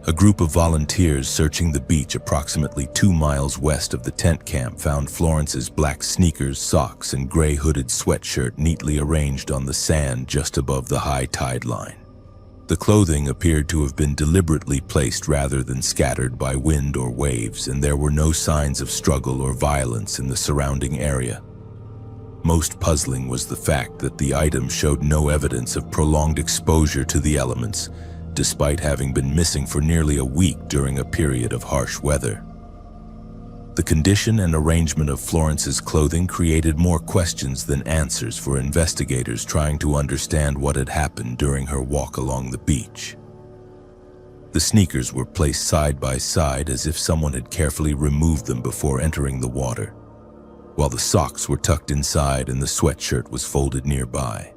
A group of volunteers searching the beach approximately 2 miles west of the tent camp found Florence's black sneakers, socks, and gray hooded sweatshirt neatly arranged on the sand just above the high tide line. The clothing appeared to have been deliberately placed rather than scattered by wind or waves, and there were no signs of struggle or violence in the surrounding area. Most puzzling was the fact that the item showed no evidence of prolonged exposure to the elements, despite having been missing for nearly a week during a period of harsh weather. The condition and arrangement of Florence's clothing created more questions than answers for investigators trying to understand what had happened during her walk along the beach. The sneakers were placed side by side as if someone had carefully removed them before entering the water, while the socks were tucked inside and the sweatshirt was folded nearby.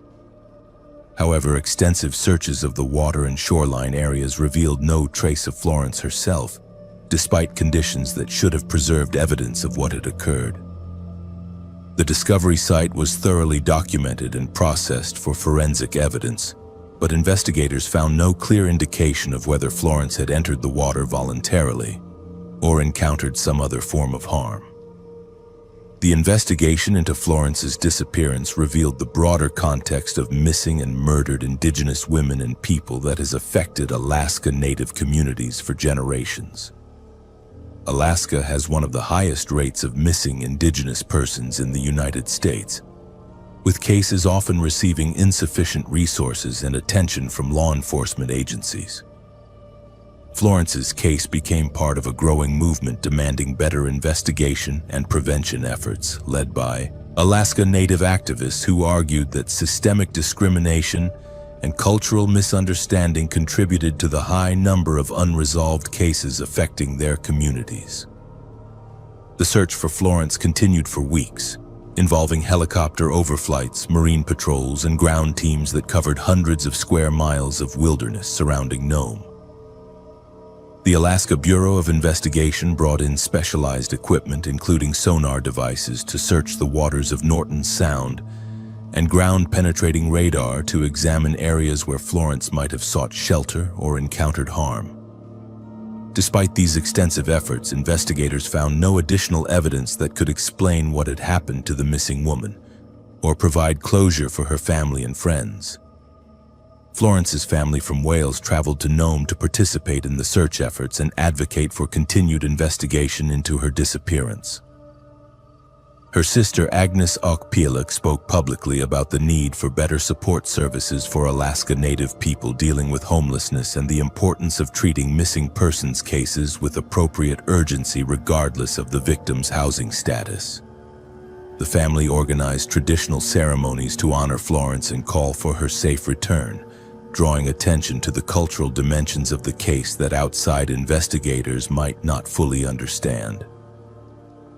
However, extensive searches of the water and shoreline areas revealed no trace of Florence herself, despite conditions that should have preserved evidence of what had occurred. The discovery site was thoroughly documented and processed for forensic evidence, but investigators found no clear indication of whether Florence had entered the water voluntarily or encountered some other form of harm. The investigation into Florence's disappearance revealed the broader context of missing and murdered Indigenous women and people that has affected Alaska Native communities for generations. Alaska has one of the highest rates of missing Indigenous persons in the United States, with cases often receiving insufficient resources and attention from law enforcement agencies. Florence's case became part of a growing movement demanding better investigation and prevention efforts led by Alaska Native activists who argued that systemic discrimination and cultural misunderstanding contributed to the high number of unresolved cases affecting their communities. The search for Florence continued for weeks, involving helicopter overflights, marine patrols, and ground teams that covered hundreds of square miles of wilderness surrounding Nome. The Alaska Bureau of Investigation brought in specialized equipment, including sonar devices, to search the waters of Norton Sound and ground-penetrating radar to examine areas where Florence might have sought shelter or encountered harm. Despite these extensive efforts, investigators found no additional evidence that could explain what had happened to the missing woman or provide closure for her family and friends. Florence's family from Wales traveled to Nome to participate in the search efforts and advocate for continued investigation into her disappearance. Her sister Agnes Okpieluk spoke publicly about the need for better support services for Alaska Native people dealing with homelessness and the importance of treating missing persons cases with appropriate urgency regardless of the victim's housing status. The family organized traditional ceremonies to honor Florence and call for her safe return, drawing attention to the cultural dimensions of the case that outside investigators might not fully understand.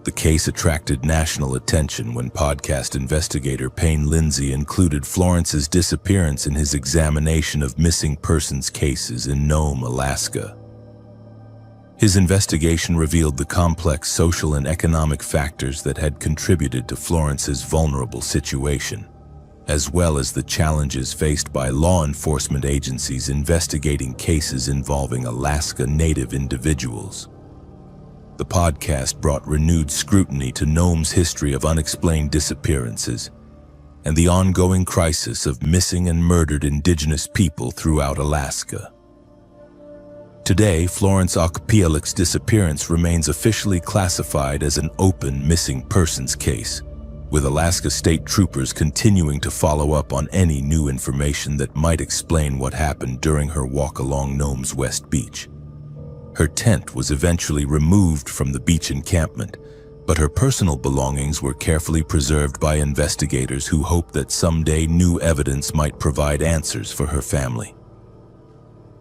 The case attracted national attention when podcast investigator Payne Lindsay included Florence's disappearance in his examination of missing persons cases in Nome, Alaska. His investigation revealed the complex social and economic factors that had contributed to Florence's vulnerable situation, as well as the challenges faced by law enforcement agencies investigating cases involving Alaska Native individuals. The podcast brought renewed scrutiny to Nome's history of unexplained disappearances and the ongoing crisis of missing and murdered Indigenous people throughout Alaska. Today, Florence Okpielik's disappearance remains officially classified as an open missing persons case, with Alaska State Troopers continuing to follow up on any new information that might explain what happened during her walk along Nome's West Beach. Her tent was eventually removed from the beach encampment, but her personal belongings were carefully preserved by investigators who hoped that someday new evidence might provide answers for her family.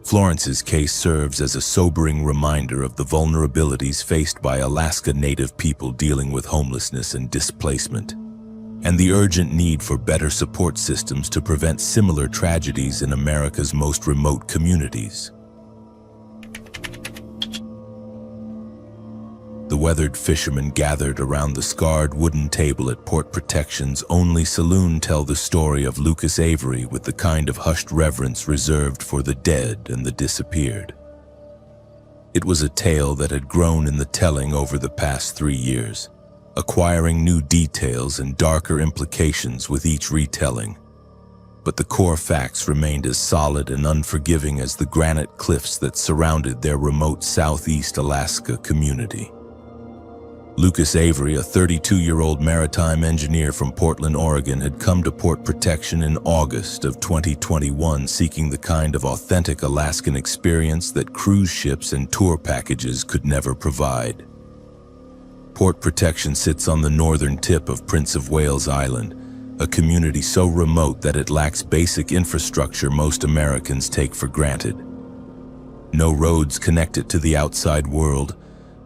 Florence's case serves as a sobering reminder of the vulnerabilities faced by Alaska Native people dealing with homelessness and displacement, and the urgent need for better support systems to prevent similar tragedies in America's most remote communities. The weathered fishermen gathered around the scarred wooden table at Port Protection's only saloon tell the story of Lucas Avery with the kind of hushed reverence reserved for the dead and the disappeared. It was a tale that had grown in the telling over the past 3 years, acquiring new details and darker implications with each retelling. But the core facts remained as solid and unforgiving as the granite cliffs that surrounded their remote southeast Alaska community. Lucas Avery, a 32-year-old maritime engineer from Portland, Oregon, had come to Port Protection in August of 2021 seeking the kind of authentic Alaskan experience that cruise ships and tour packages could never provide. Port Protection sits on the northern tip of Prince of Wales Island, a community so remote that it lacks basic infrastructure most Americans take for granted. No roads connect it to the outside world.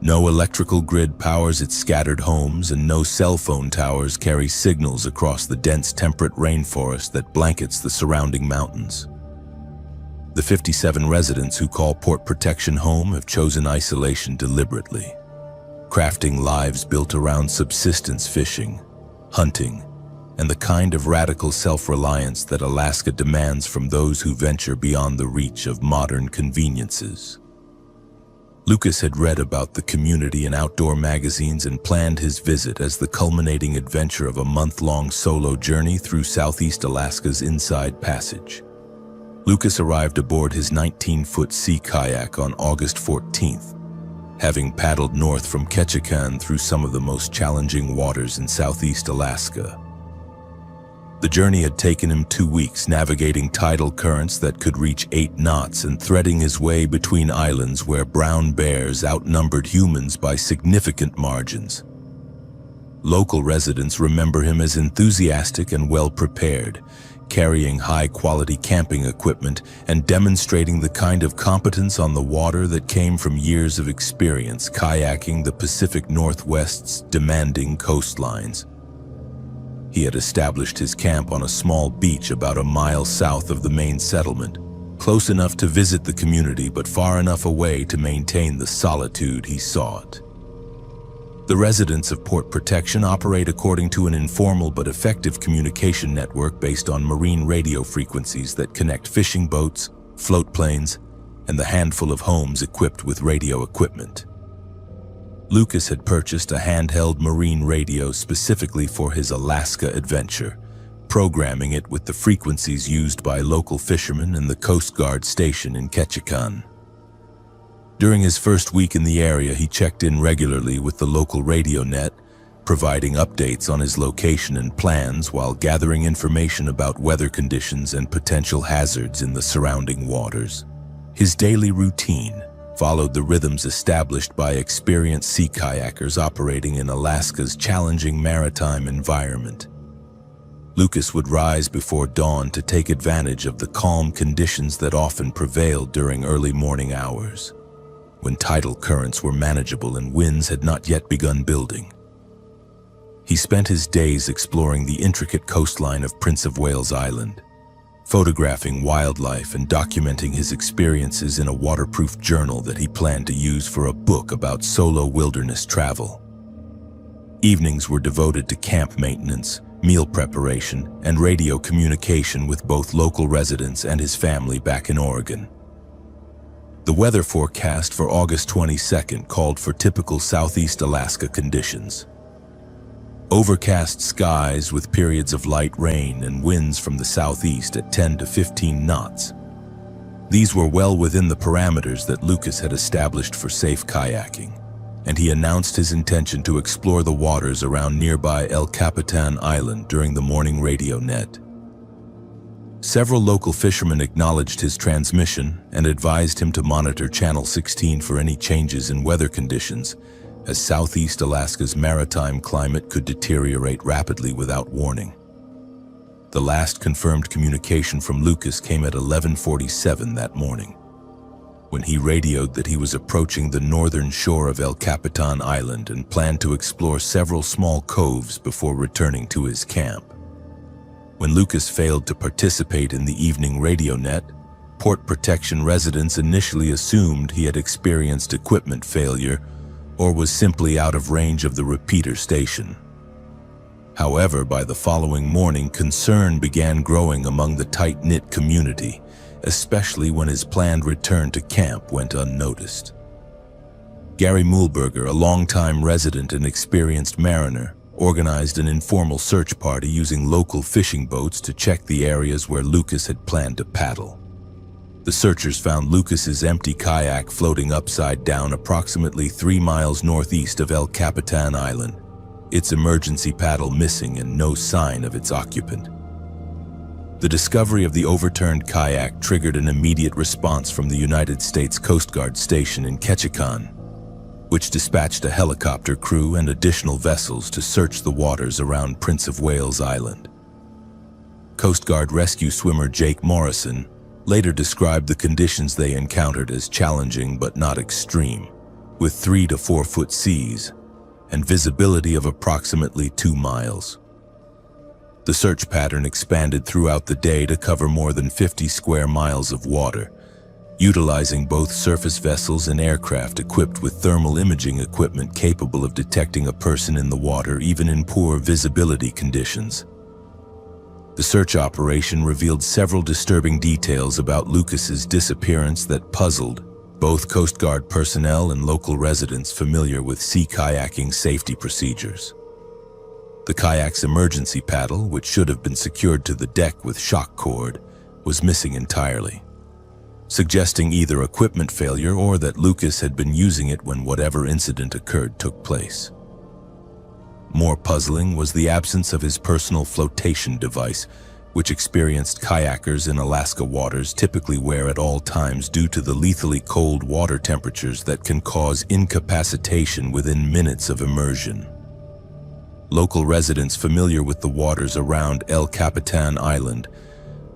No electrical grid powers its scattered homes, and no cell phone towers carry signals across the dense temperate rainforest that blankets the surrounding mountains. The 57 residents who call Port Protection home have chosen isolation deliberately, crafting lives built around subsistence fishing, hunting, and the kind of radical self-reliance that Alaska demands from those who venture beyond the reach of modern conveniences. Lucas had read about the community in outdoor magazines and planned his visit as the culminating adventure of a month-long solo journey through Southeast Alaska's Inside Passage. Lucas arrived aboard his 19-foot sea kayak on August 14th, having paddled north from Ketchikan through some of the most challenging waters in Southeast Alaska. The journey had taken him 2 weeks, navigating tidal currents that could reach 8 knots and threading his way between islands where brown bears outnumbered humans by significant margins. Local residents remember him as enthusiastic and well-prepared, carrying high-quality camping equipment and demonstrating the kind of competence on the water that came from years of experience kayaking the Pacific Northwest's demanding coastlines. He had established his camp on a small beach about a mile south of the main settlement, close enough to visit the community but far enough away to maintain the solitude he sought. The residents of Port Protection operate according to an informal but effective communication network based on marine radio frequencies that connect fishing boats, float planes, and the handful of homes equipped with radio equipment. Lucas had purchased a handheld marine radio specifically for his Alaska adventure, programming it with the frequencies used by local fishermen and the Coast Guard station in Ketchikan. During his first week in the area, he checked in regularly with the local radio net, providing updates on his location and plans while gathering information about weather conditions and potential hazards in the surrounding waters. His daily routine followed the rhythms established by experienced sea kayakers operating in Alaska's challenging maritime environment. Lucas would rise before dawn to take advantage of the calm conditions that often prevailed during early morning hours, when tidal currents were manageable and winds had not yet begun building. He spent his days exploring the intricate coastline of Prince of Wales Island, photographing wildlife and documenting his experiences in a waterproof journal that he planned to use for a book about solo wilderness travel. Evenings were devoted to camp maintenance, meal preparation, and radio communication with both local residents and his family back in Oregon. The weather forecast for August 22nd called for typical Southeast Alaska conditions. Overcast skies with periods of light rain and winds from the southeast at 10 to 15 knots. These were well within the parameters that Lucas had established for safe kayaking, and he announced his intention to explore the waters around nearby El Capitan Island during the morning radio net. Several local fishermen acknowledged his transmission and advised him to monitor Channel 16 for any changes in weather conditions, as Southeast Alaska's maritime climate could deteriorate rapidly without warning. The last confirmed communication from Lucas came at 11:47 that morning, when he radioed that he was approaching the northern shore of El Capitan Island and planned to explore several small coves before returning to his camp. When Lucas failed to participate in the evening radio net, Port Protection residents initially assumed he had experienced equipment failure or was simply out of range of the repeater station. However, by the following morning, concern began growing among the tight-knit community, especially when his planned return to camp went unnoticed. Gary Muhlberger, a longtime resident and experienced mariner, organized an informal search party using local fishing boats to check the areas where Lucas had planned to paddle. The searchers found Lucas's empty kayak floating upside down approximately 3 miles northeast of El Capitan Island, its emergency paddle missing and no sign of its occupant. The discovery of the overturned kayak triggered an immediate response from the United States Coast Guard station in Ketchikan, which dispatched a helicopter crew and additional vessels to search the waters around Prince of Wales Island. Coast Guard rescue swimmer Jake Morrison later described the conditions they encountered as challenging but not extreme, with 3 to 4 foot seas and visibility of approximately 2 miles. The search pattern expanded throughout the day to cover more than 50 square miles of water, utilizing both surface vessels and aircraft equipped with thermal imaging equipment capable of detecting a person in the water even in poor visibility conditions. The search operation revealed several disturbing details about Lucas's disappearance that puzzled both Coast Guard personnel and local residents familiar with sea kayaking safety procedures. The kayak's emergency paddle, which should have been secured to the deck with shock cord, was missing entirely, suggesting either equipment failure or that Lucas had been using it when whatever incident occurred took place. More puzzling was the absence of his personal flotation device, which experienced kayakers in Alaska waters typically wear at all times due to the lethally cold water temperatures that can cause incapacitation within minutes of immersion. Local residents familiar with the waters around El Capitan Island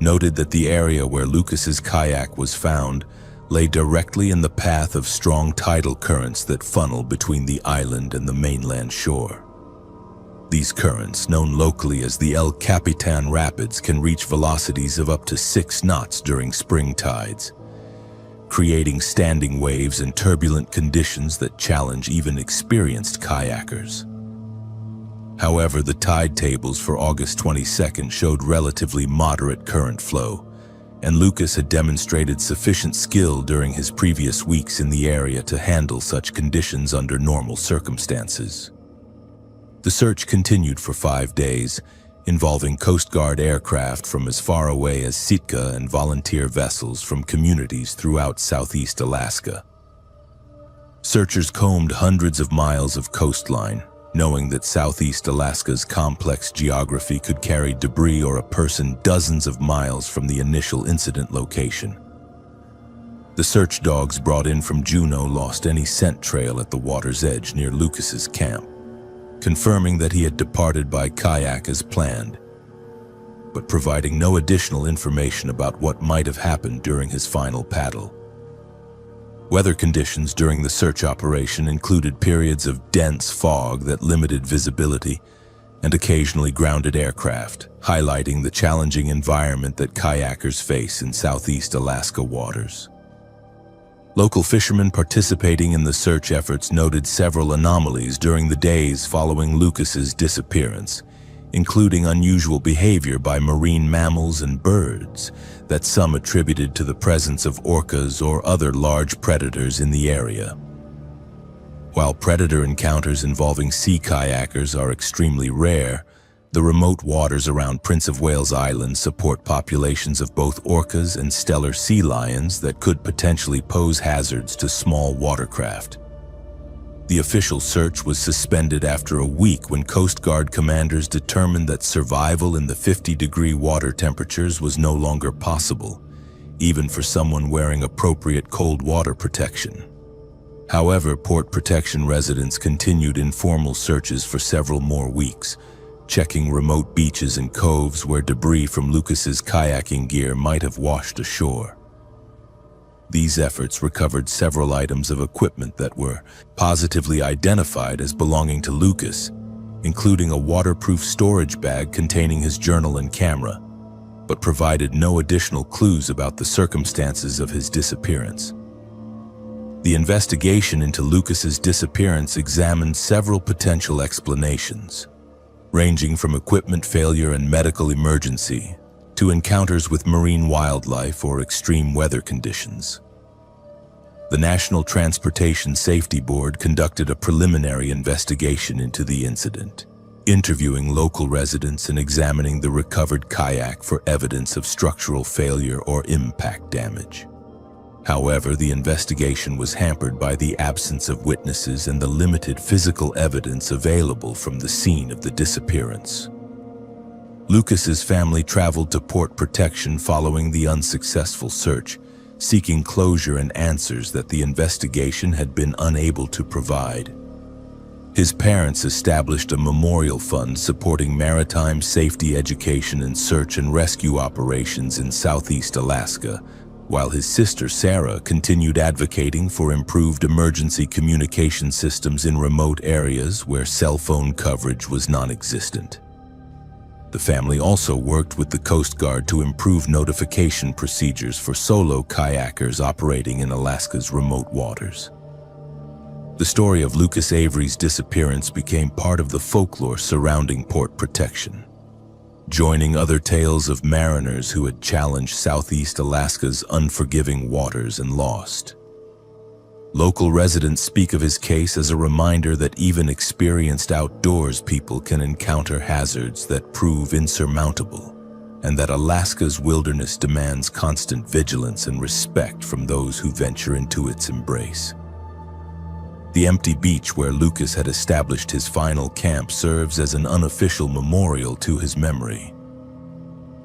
noted that the area where Lucas's kayak was found lay directly in the path of strong tidal currents that funnel between the island and the mainland shore. These currents, known locally as the El Capitan Rapids, can reach velocities of up to 6 knots during spring tides, creating standing waves and turbulent conditions that challenge even experienced kayakers. However, the tide tables for August 22nd showed relatively moderate current flow, and Lucas had demonstrated sufficient skill during his previous weeks in the area to handle such conditions under normal circumstances. The search continued for 5 days, involving Coast Guard aircraft from as far away as Sitka and volunteer vessels from communities throughout Southeast Alaska. Searchers combed hundreds of miles of coastline, knowing that Southeast Alaska's complex geography could carry debris or a person dozens of miles from the initial incident location. The search dogs brought in from Juneau lost any scent trail at the water's edge near Lucas's camp, confirming that he had departed by kayak as planned, but providing no additional information about what might have happened during his final paddle. Weather conditions during the search operation included periods of dense fog that limited visibility and occasionally grounded aircraft, highlighting the challenging environment that kayakers face in Southeast Alaska waters. Local fishermen participating in the search efforts noted several anomalies during the days following Lucas's disappearance, including unusual behavior by marine mammals and birds that some attributed to the presence of orcas or other large predators in the area. While predator encounters involving sea kayakers are extremely rare, the remote waters around Prince of Wales Island support populations of both orcas and stellar sea lions that could potentially pose hazards to small watercraft. The official search was suspended after a week when Coast Guard commanders determined that survival in the 50-degree water temperatures was no longer possible, even for someone wearing appropriate cold water protection. However, port protection residents continued informal searches for several more weeks, checking remote beaches and coves where debris from Lucas's kayaking gear might have washed ashore. These efforts recovered several items of equipment that were positively identified as belonging to Lucas, including a waterproof storage bag containing his journal and camera, but provided no additional clues about the circumstances of his disappearance. The investigation into Lucas's disappearance examined several potential explanations, ranging from equipment failure and medical emergency to encounters with marine wildlife or extreme weather conditions. The National Transportation Safety Board conducted a preliminary investigation into the incident, interviewing local residents and examining the recovered kayak for evidence of structural failure or impact damage. However, the investigation was hampered by the absence of witnesses and the limited physical evidence available from the scene of the disappearance. Lucas's family traveled to port protection following the unsuccessful search, seeking closure and answers that the investigation had been unable to provide. His parents established a memorial fund supporting maritime safety education and search and rescue operations in Southeast Alaska, while his sister Sarah continued advocating for improved emergency communication systems in remote areas where cell phone coverage was non-existent. The family also worked with the Coast Guard to improve notification procedures for solo kayakers operating in Alaska's remote waters. The story of Lucas Avery's disappearance became part of the folklore surrounding port protection, joining other tales of mariners who had challenged Southeast Alaska's unforgiving waters and lost. Local residents speak of his case as a reminder that even experienced outdoors people can encounter hazards that prove insurmountable, and that Alaska's wilderness demands constant vigilance and respect from those who venture into its embrace. The empty beach where Lucas had established his final camp serves as an unofficial memorial to his memory,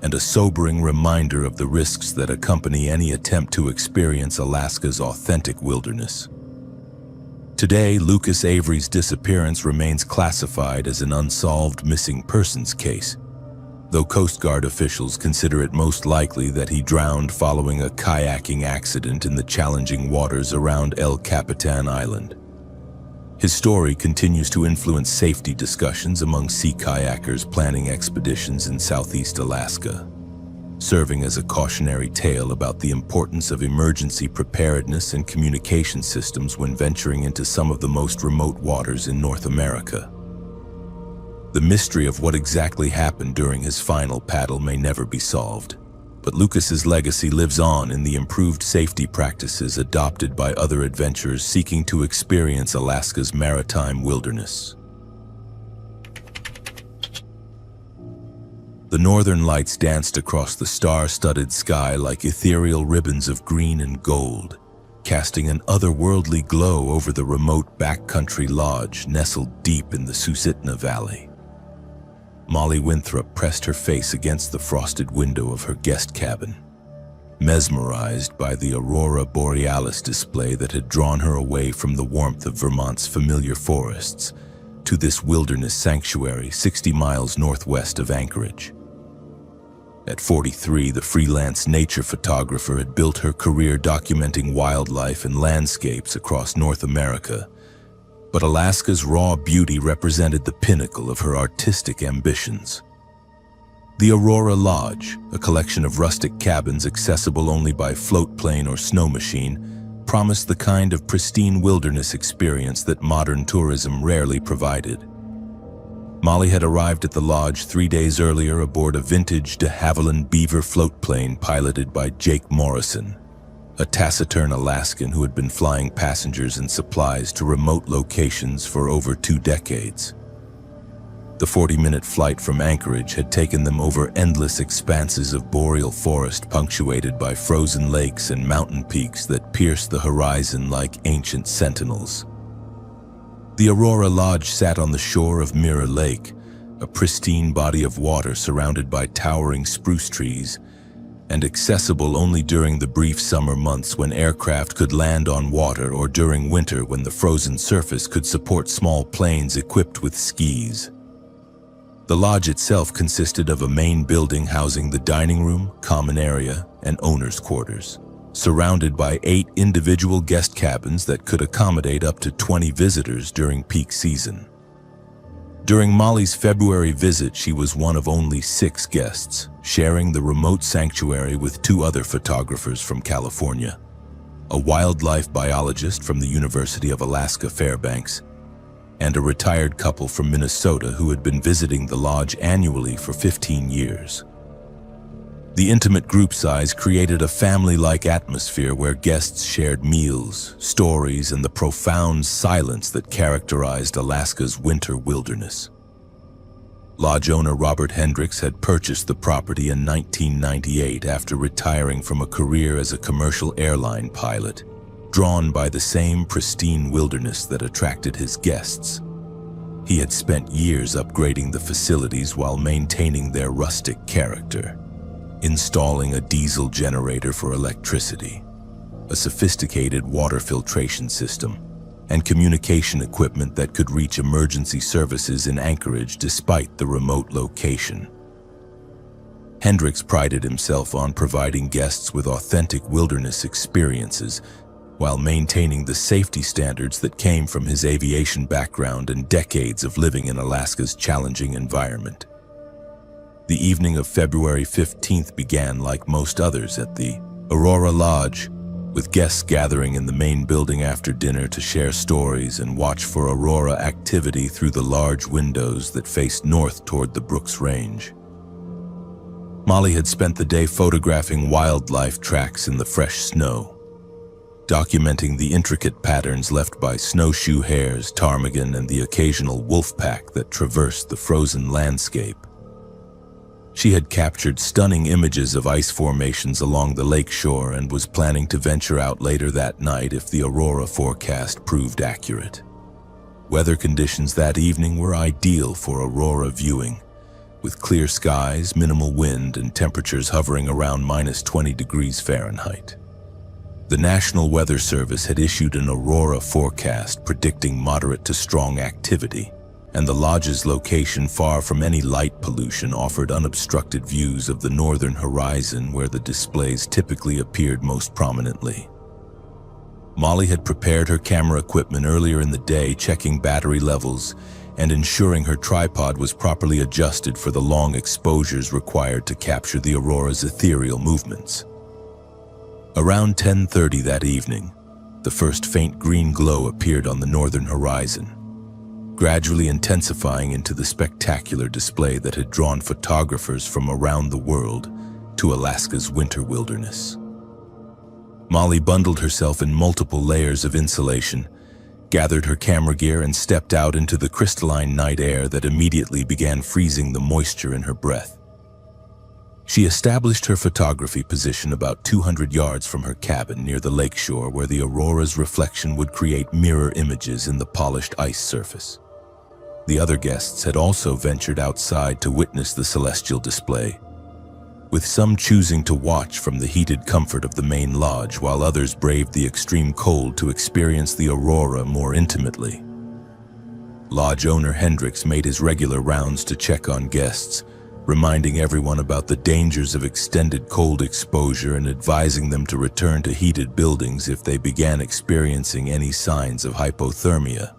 and a sobering reminder of the risks that accompany any attempt to experience Alaska's authentic wilderness. Today, Lucas Avery's disappearance remains classified as an unsolved missing persons case, though Coast Guard officials consider it most likely that he drowned following a kayaking accident in the challenging waters around El Capitan Island. His story continues to influence safety discussions among sea kayakers planning expeditions in Southeast Alaska, serving as a cautionary tale about the importance of emergency preparedness and communication systems when venturing into some of the most remote waters in North America. The mystery of what exactly happened during his final paddle may never be solved, but Lucas's legacy lives on in the improved safety practices adopted by other adventurers seeking to experience Alaska's maritime wilderness. The northern lights danced across the star-studded sky like ethereal ribbons of green and gold, casting an otherworldly glow over the remote backcountry lodge nestled deep in the Susitna Valley. Molly Winthrop pressed her face against the frosted window of her guest cabin, mesmerized by the aurora borealis display that had drawn her away from the warmth of Vermont's familiar forests to this wilderness sanctuary 60 miles northwest of Anchorage. At 43, the freelance nature photographer had built her career documenting wildlife and landscapes across North America, but Alaska's raw beauty represented the pinnacle of her artistic ambitions. The Aurora Lodge, a collection of rustic cabins accessible only by float plane or snow machine, promised the kind of pristine wilderness experience that modern tourism rarely provided. Molly had arrived at the lodge 3 days earlier aboard a vintage de Havilland Beaver floatplane piloted by Jake Morrison, a taciturn Alaskan who had been flying passengers and supplies to remote locations for over 2 decades. The 40-minute flight from Anchorage had taken them over endless expanses of boreal forest punctuated by frozen lakes and mountain peaks that pierced the horizon like ancient sentinels. The Aurora Lodge sat on the shore of Mirror Lake, a pristine body of water surrounded by towering spruce trees, and accessible only during the brief summer months when aircraft could land on water or during winter when the frozen surface could support small planes equipped with skis. The lodge itself consisted of a main building housing the dining room, common area, and owner's quarters, surrounded by 8 individual guest cabins that could accommodate up to 20 visitors during peak season. During Molly's February visit, she was one of only 6 guests, sharing the remote sanctuary with 2 other photographers from California, a wildlife biologist from the University of Alaska Fairbanks, and a retired couple from Minnesota who had been visiting the lodge annually for 15 years. The intimate group size created a family-like atmosphere where guests shared meals, stories, and the profound silence that characterized Alaska's winter wilderness. Lodge owner Robert Hendricks had purchased the property in 1998 after retiring from a career as a commercial airline pilot, drawn by the same pristine wilderness that attracted his guests. He had spent years upgrading the facilities while maintaining their rustic character, installing a diesel generator for electricity, a sophisticated water filtration system, and communication equipment that could reach emergency services in Anchorage despite the remote location. Hendricks prided himself on providing guests with authentic wilderness experiences while maintaining the safety standards that came from his aviation background and decades of living in Alaska's challenging environment. The evening of February 15th began like most others at the Aurora Lodge, with guests gathering in the main building after dinner to share stories and watch for aurora activity through the large windows that faced north toward the Brooks Range. Molly had spent the day photographing wildlife tracks in the fresh snow, documenting the intricate patterns left by snowshoe hares, ptarmigan, and the occasional wolf pack that traversed the frozen landscape. She had captured stunning images of ice formations along the lake shore and was planning to venture out later that night if the aurora forecast proved accurate. Weather conditions that evening were ideal for aurora viewing, with clear skies, minimal wind, and temperatures hovering around -20 degrees Fahrenheit. The National Weather Service had issued an aurora forecast predicting moderate to strong activity, and the lodge's location far from any light pollution offered unobstructed views of the northern horizon where the displays typically appeared most prominently. Molly had prepared her camera equipment earlier in the day, checking battery levels and ensuring her tripod was properly adjusted for the long exposures required to capture the aurora's ethereal movements. Around 10:30 that evening, the first faint green glow appeared on the northern horizon, gradually intensifying into the spectacular display that had drawn photographers from around the world to Alaska's winter wilderness. Molly bundled herself in multiple layers of insulation, gathered her camera gear, and stepped out into the crystalline night air that immediately began freezing the moisture in her breath. She established her photography position about 200 yards from her cabin near the lakeshore where the aurora's reflection would create mirror images in the polished ice surface. The other guests had also ventured outside to witness the celestial display, with some choosing to watch from the heated comfort of the main lodge while others braved the extreme cold to experience the aurora more intimately. Lodge owner Hendricks made his regular rounds to check on guests, reminding everyone about the dangers of extended cold exposure and advising them to return to heated buildings if they began experiencing any signs of hypothermia.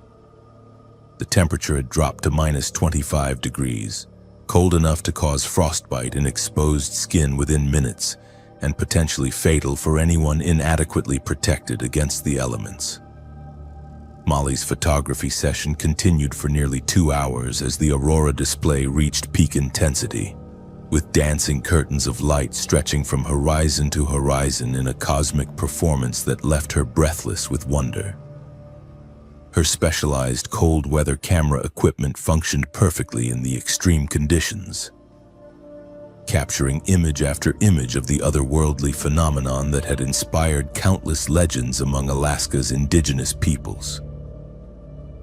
The temperature had dropped to -25 degrees, cold enough to cause frostbite in exposed skin within minutes, and potentially fatal for anyone inadequately protected against the elements. Molly's photography session continued for nearly 2 hours as the aurora display reached peak intensity, with dancing curtains of light stretching from horizon to horizon in a cosmic performance that left her breathless with wonder. Her specialized cold weather camera equipment functioned perfectly in the extreme conditions, capturing image after image of the otherworldly phenomenon that had inspired countless legends among Alaska's indigenous peoples.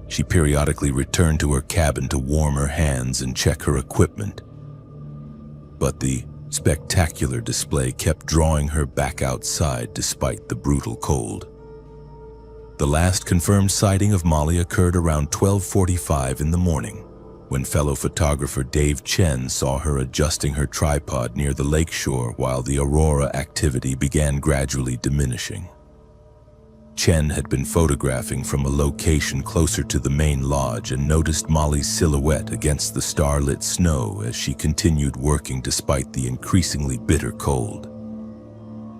She periodically returned to her cabin to warm her hands and check her equipment, but the spectacular display kept drawing her back outside despite the brutal cold. The last confirmed sighting of Molly occurred around 12:45 in the morning, when fellow photographer Dave Chen saw her adjusting her tripod near the lakeshore while the aurora activity began gradually diminishing. Chen had been photographing from a location closer to the main lodge and noticed Molly's silhouette against the starlit snow as she continued working despite the increasingly bitter cold.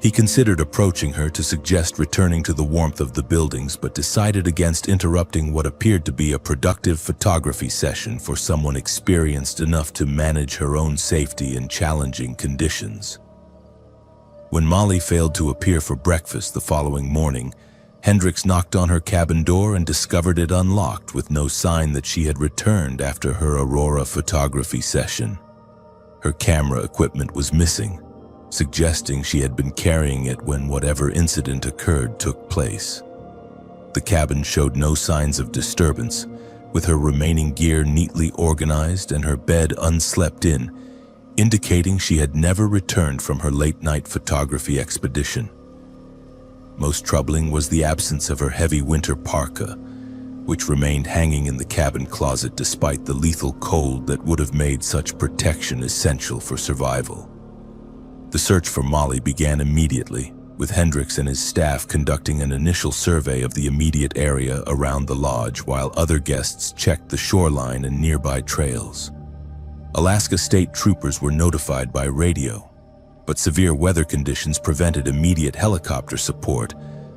He considered approaching her to suggest returning to the warmth of the buildings, but decided against interrupting what appeared to be a productive photography session for someone experienced enough to manage her own safety in challenging conditions. When Molly failed to appear for breakfast the following morning, Hendricks knocked on her cabin door and discovered it unlocked with no sign that she had returned after her aurora photography session. Her camera equipment was missing, suggesting she had been carrying it when whatever incident occurred took place. The cabin showed no signs of disturbance, with her remaining gear neatly organized and her bed unslept in, indicating she had never returned from her late-night photography expedition. Most troubling was the absence of her heavy winter parka, which remained hanging in the cabin closet despite the lethal cold that would have made such protection essential for survival. The search for Molly began immediately, with Hendricks and his staff conducting an initial survey of the immediate area around the lodge while other guests checked the shoreline and nearby trails. Alaska State Troopers were notified by radio, but severe weather conditions prevented immediate helicopter support,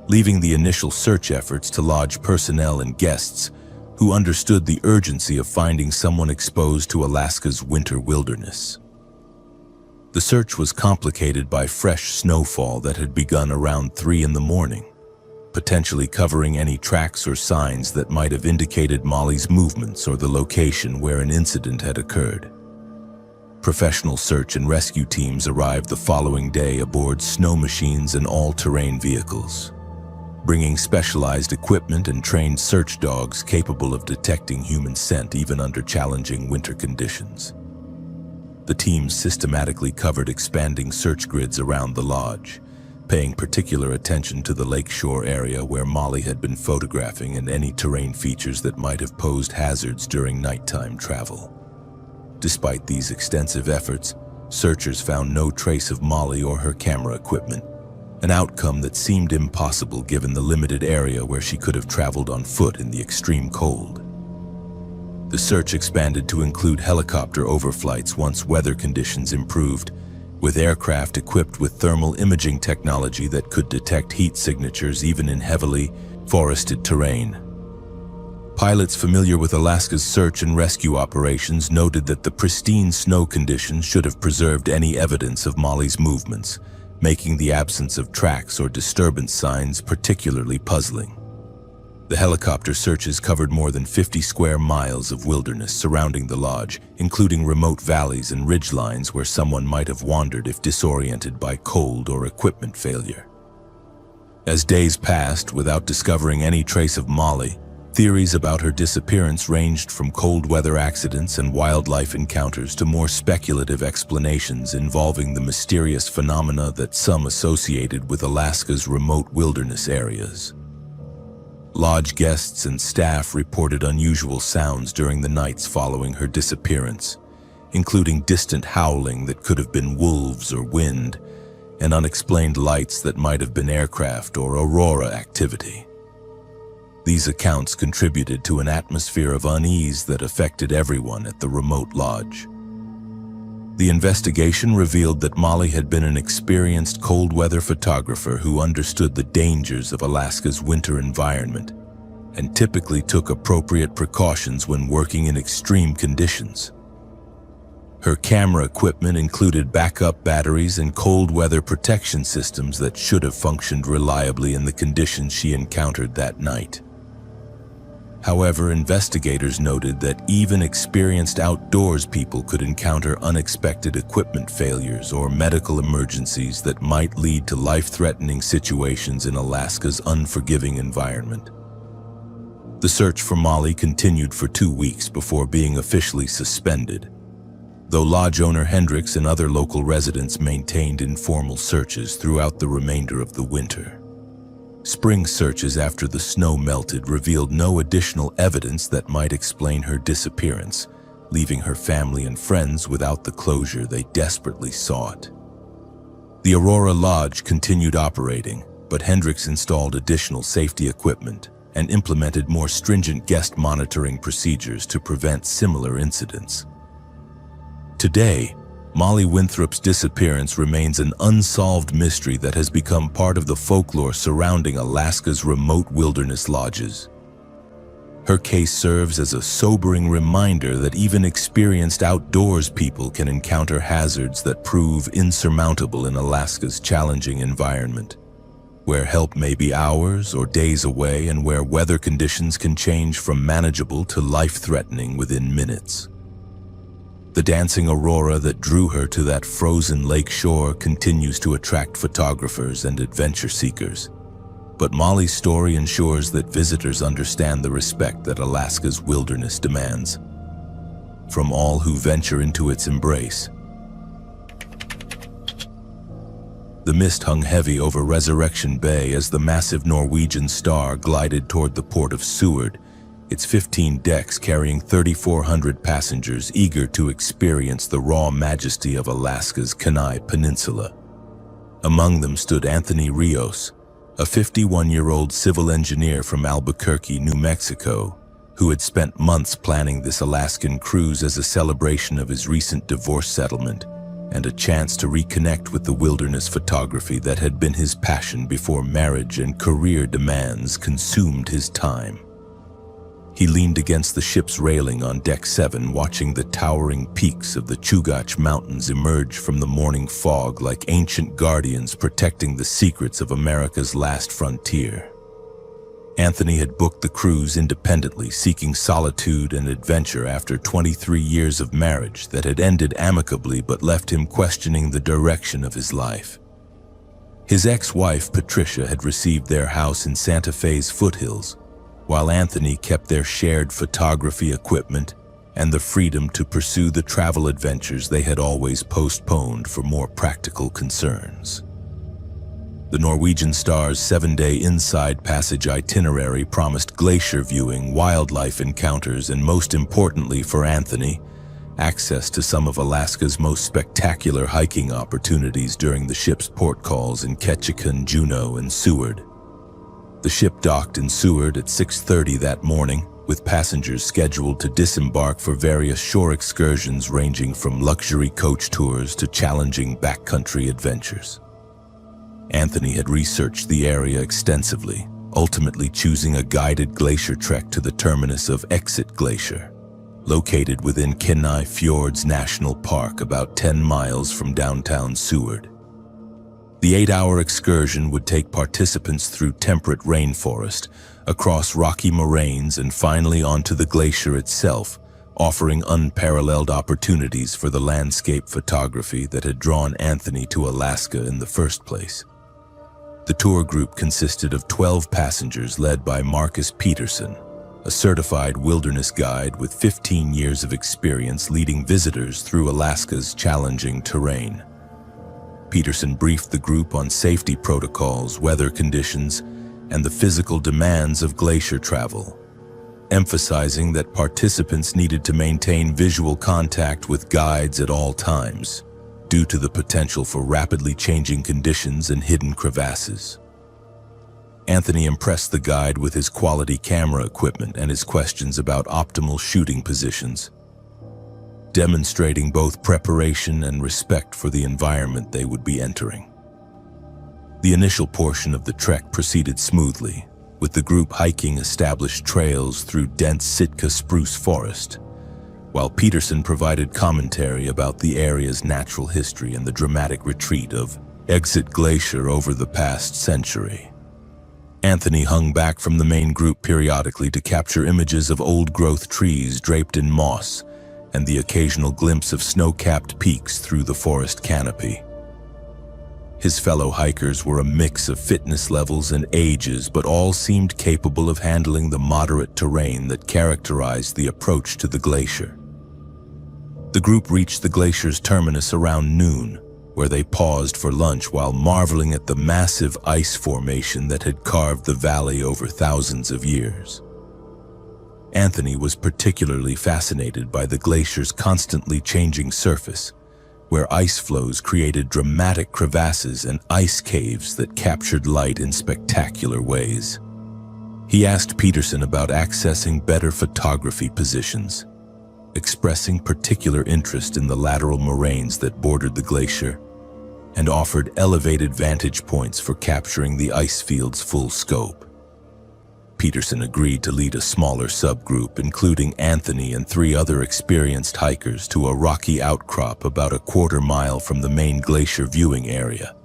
leaving the initial search efforts to lodge personnel and guests who understood the urgency of finding someone exposed to Alaska's winter wilderness. The search was complicated by fresh snowfall that had begun around 3 in the morning, potentially covering any tracks or signs that might have indicated Molly's movements or the location where an incident had occurred. Professional search and rescue teams arrived the following day aboard snow machines and all-terrain vehicles, bringing specialized equipment and trained search dogs capable of detecting human scent even under challenging winter conditions. The teams systematically covered expanding search grids around the lodge, paying particular attention to the lakeshore area where Molly had been photographing and any terrain features that might have posed hazards during nighttime travel. Despite these extensive efforts, searchers found no trace of Molly or her camera equipment, an outcome that seemed impossible given the limited area where she could have traveled on foot in the extreme cold. The search expanded to include helicopter overflights once weather conditions improved, with aircraft equipped with thermal imaging technology that could detect heat signatures even in heavily forested terrain. Pilots familiar with Alaska's search and rescue operations noted that the pristine snow conditions should have preserved any evidence of Molly's movements, making the absence of tracks or disturbance signs particularly puzzling. The helicopter searches covered more than 50 square miles of wilderness surrounding the lodge, including remote valleys and ridgelines where someone might have wandered if disoriented by cold or equipment failure. As days passed without discovering any trace of Molly, theories about her disappearance ranged from cold weather accidents and wildlife encounters to more speculative explanations involving the mysterious phenomena that some associated with Alaska's remote wilderness areas. Lodge guests and staff reported unusual sounds during the nights following her disappearance, including distant howling that could have been wolves or wind, and unexplained lights that might have been aircraft or aurora activity. These accounts contributed to an atmosphere of unease that affected everyone at the remote lodge. The investigation revealed that Molly had been an experienced cold-weather photographer who understood the dangers of Alaska's winter environment and typically took appropriate precautions when working in extreme conditions. Her camera equipment included backup batteries and cold-weather protection systems that should have functioned reliably in the conditions she encountered that night. However, investigators noted that even experienced outdoors people could encounter unexpected equipment failures or medical emergencies that might lead to life-threatening situations in Alaska's unforgiving environment. The search for Molly continued for 2 weeks before being officially suspended, though lodge owner Hendricks and other local residents maintained informal searches throughout the remainder of the winter. Spring searches after the snow melted revealed no additional evidence that might explain her disappearance, leaving her family and friends without the closure they desperately sought. The Aurora Lodge continued operating, but Hendricks installed additional safety equipment and implemented more stringent guest monitoring procedures to prevent similar incidents. Today, Molly Winthrop's disappearance remains an unsolved mystery that has become part of the folklore surrounding Alaska's remote wilderness lodges. Her case serves as a sobering reminder that even experienced outdoors people can encounter hazards that prove insurmountable in Alaska's challenging environment, where help may be hours or days away and where weather conditions can change from manageable to life-threatening within minutes. The dancing aurora that drew her to that frozen lake shore continues to attract photographers and adventure seekers. But Molly's story ensures that visitors understand the respect that Alaska's wilderness demands from all who venture into its embrace. The mist hung heavy over Resurrection Bay as the massive Norwegian Star glided toward the port of Seward, its 15 decks carrying 3,400 passengers eager to experience the raw majesty of Alaska's Kenai Peninsula. Among them stood Anthony Rios, a 51-year-old civil engineer from Albuquerque, New Mexico, who had spent months planning this Alaskan cruise as a celebration of his recent divorce settlement and a chance to reconnect with the wilderness photography that had been his passion before marriage and career demands consumed his time. He leaned against the ship's railing on Deck 7, watching the towering peaks of the Chugach Mountains emerge from the morning fog like ancient guardians protecting the secrets of America's last frontier. Anthony had booked the cruise independently, seeking solitude and adventure after 23 years of marriage that had ended amicably but left him questioning the direction of his life. His ex-wife, Patricia, had received their house in Santa Fe's foothills, while Anthony kept their shared photography equipment and the freedom to pursue the travel adventures they had always postponed for more practical concerns. The Norwegian Star's 7-day inside passage itinerary promised glacier viewing, wildlife encounters, and most importantly for Anthony, access to some of Alaska's most spectacular hiking opportunities during the ship's port calls in Ketchikan, Juneau, and Seward. The ship docked in Seward at 6:30 that morning, with passengers scheduled to disembark for various shore excursions ranging from luxury coach tours to challenging backcountry adventures. Anthony had researched the area extensively, ultimately choosing a guided glacier trek to the terminus of Exit Glacier, located within Kenai Fjords National Park about 10 miles from downtown Seward. The 8-hour excursion would take participants through temperate rainforest, across rocky moraines, and finally onto the glacier itself, offering unparalleled opportunities for the landscape photography that had drawn Anthony to Alaska in the first place. The tour group consisted of 12 passengers led by Marcus Peterson, a certified wilderness guide with 15 years of experience leading visitors through Alaska's challenging terrain. Peterson briefed the group on safety protocols, weather conditions, and the physical demands of glacier travel, emphasizing that participants needed to maintain visual contact with guides at all times, due to the potential for rapidly changing conditions and hidden crevasses. Anthony impressed the guide with his quality camera equipment and his questions about optimal shooting positions. demonstrating both preparation and respect for the environment they would be entering. The initial portion of the trek proceeded smoothly, with the group hiking established trails through dense Sitka spruce forest, while Peterson provided commentary about the area's natural history and the dramatic retreat of Exit Glacier over the past century. Anthony hung back from the main group periodically to capture images of old-growth trees draped in moss and the occasional glimpse of snow-capped peaks through the forest canopy. His fellow hikers were a mix of fitness levels and ages, but all seemed capable of handling the moderate terrain that characterized the approach to the glacier. The group reached the glacier's terminus around noon, where they paused for lunch while marveling at the massive ice formation that had carved the valley over thousands of years. Anthony was particularly fascinated by the glacier's constantly changing surface, where ice flows created dramatic crevasses and ice caves that captured light in spectacular ways. He asked Peterson about accessing better photography positions, expressing particular interest in the lateral moraines that bordered the glacier, and offered elevated vantage points for capturing the ice field's full scope. Peterson agreed to lead a smaller subgroup, including Anthony and 3 other experienced hikers, to a rocky outcrop about a quarter-mile from the main glacier viewing area.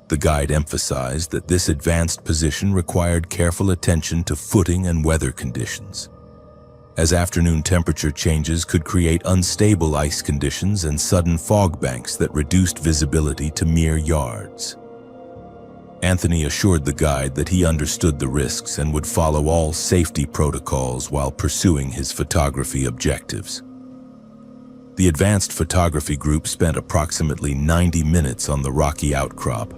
The guide emphasized that this advanced position required careful attention to footing and weather conditions, as afternoon temperature changes could create unstable ice conditions and sudden fog banks that reduced visibility to mere yards. Anthony assured the guide that he understood the risks and would follow all safety protocols while pursuing his photography objectives. The advanced photography group spent approximately 90 minutes on the rocky outcrop,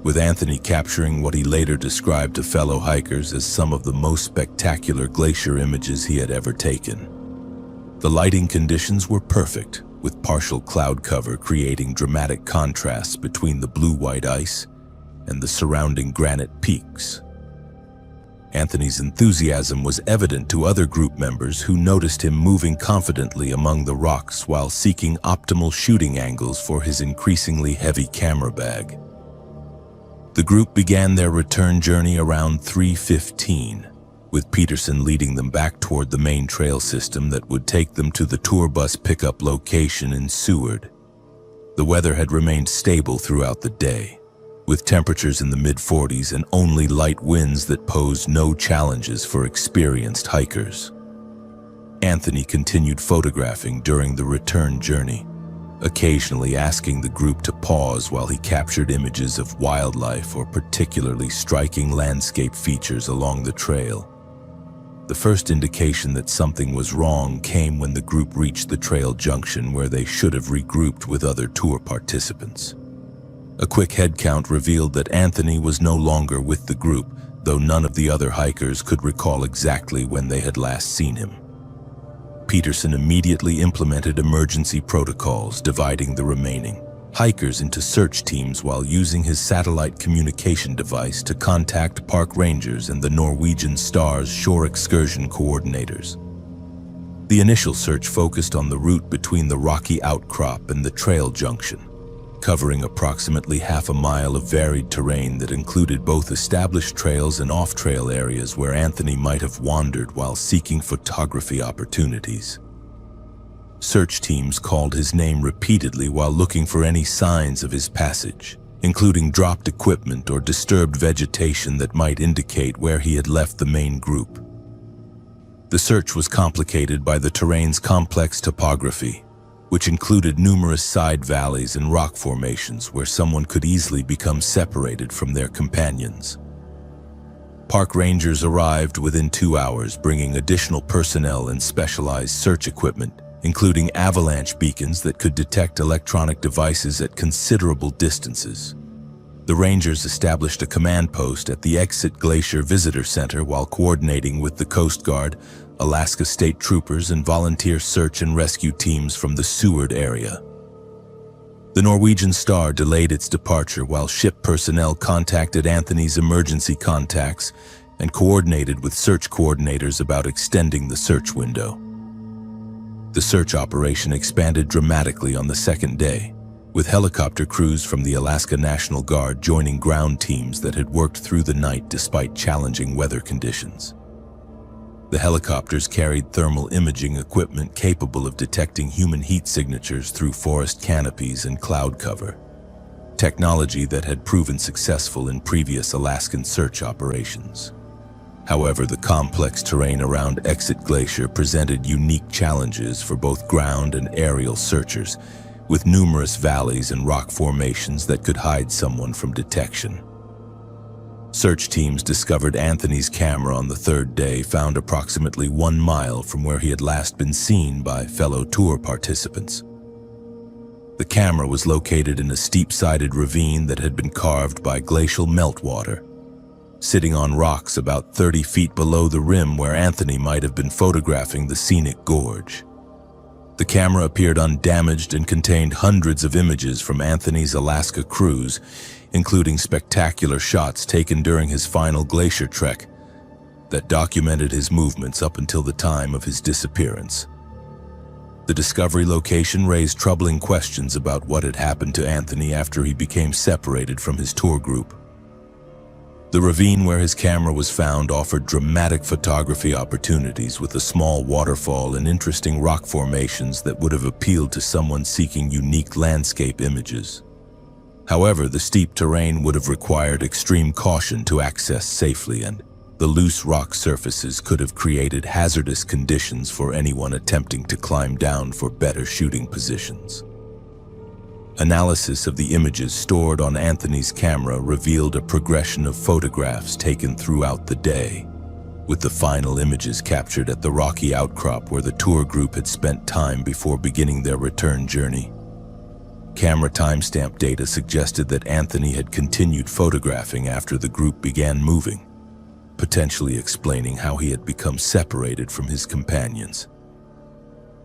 with Anthony capturing what he later described to fellow hikers as some of the most spectacular glacier images he had ever taken. The lighting conditions were perfect, with partial cloud cover creating dramatic contrasts between the blue-white ice and the surrounding granite peaks. Anthony's enthusiasm was evident to other group members who noticed him moving confidently among the rocks while seeking optimal shooting angles for his increasingly heavy camera bag. The group began their return journey around 3:15, with Peterson leading them back toward the main trail system that would take them to the tour bus pickup location in Seward. The weather had remained stable throughout the day, with temperatures in the mid-40s and only light winds that posed no challenges for experienced hikers. Anthony continued photographing during the return journey, occasionally asking the group to pause while he captured images of wildlife or particularly striking landscape features along the trail. The first indication that something was wrong came when the group reached the trail junction, where they should have regrouped with other tour participants. A quick head count revealed that Anthony was no longer with the group, though none of the other hikers could recall exactly when they had last seen him. Peterson immediately implemented emergency protocols, dividing the remaining hikers into search teams while using his satellite communication device to contact park rangers and the Norwegian Star's shore excursion coordinators. The initial search focused on the route between the rocky outcrop and the trail junction, covering approximately half a mile of varied terrain that included both established trails and off-trail areas where Anthony might have wandered while seeking photography opportunities. Search teams called his name repeatedly while looking for any signs of his passage, including dropped equipment or disturbed vegetation that might indicate where he had left the main group. The search was complicated by the terrain's complex topography, which included numerous side valleys and rock formations where someone could easily become separated from their companions. Park rangers arrived within 2 hours, bringing additional personnel and specialized search equipment, including avalanche beacons that could detect electronic devices at considerable distances. The rangers established a command post at the Exit Glacier Visitor Center while coordinating with the Coast Guard, Alaska State Troopers, and volunteer search and rescue teams from the Seward area. The Norwegian Star delayed its departure while ship personnel contacted Anthony's emergency contacts and coordinated with search coordinators about extending the search window. The The search operation expanded dramatically on the second day, with helicopter crews from the Alaska National Guard joining ground teams that had worked through the night despite challenging weather conditions. The helicopters carried thermal imaging equipment capable of detecting human heat signatures through forest canopies and cloud cover, technology that had proven successful in previous Alaskan search operations. However, the complex terrain around Exit Glacier presented unique challenges for both ground and aerial searchers, with numerous valleys and rock formations that could hide someone from detection. Search teams discovered Anthony's camera on the third day, found approximately 1 mile from where he had last been seen by fellow tour participants. The camera was located in a steep-sided ravine that had been carved by glacial meltwater, sitting on rocks about 30 feet below the rim where Anthony might have been photographing the scenic gorge. The camera appeared undamaged and contained hundreds of images from Anthony's Alaska cruise, including spectacular shots taken during his final glacier trek that documented his movements up until the time of his disappearance. The discovery location raised troubling questions about what had happened to Anthony after he became separated from his tour group. The ravine where his camera was found offered dramatic photography opportunities with a small waterfall and interesting rock formations that would have appealed to someone seeking unique landscape images. However, the steep terrain would have required extreme caution to access safely, and the loose rock surfaces could have created hazardous conditions for anyone attempting to climb down for better shooting positions. Analysis of the images stored on Anthony's camera revealed a progression of photographs taken throughout the day, with the final images captured at the rocky outcrop where the tour group had spent time before beginning their return journey. Camera timestamp data suggested that Anthony had continued photographing after the group began moving, potentially explaining how he had become separated from his companions.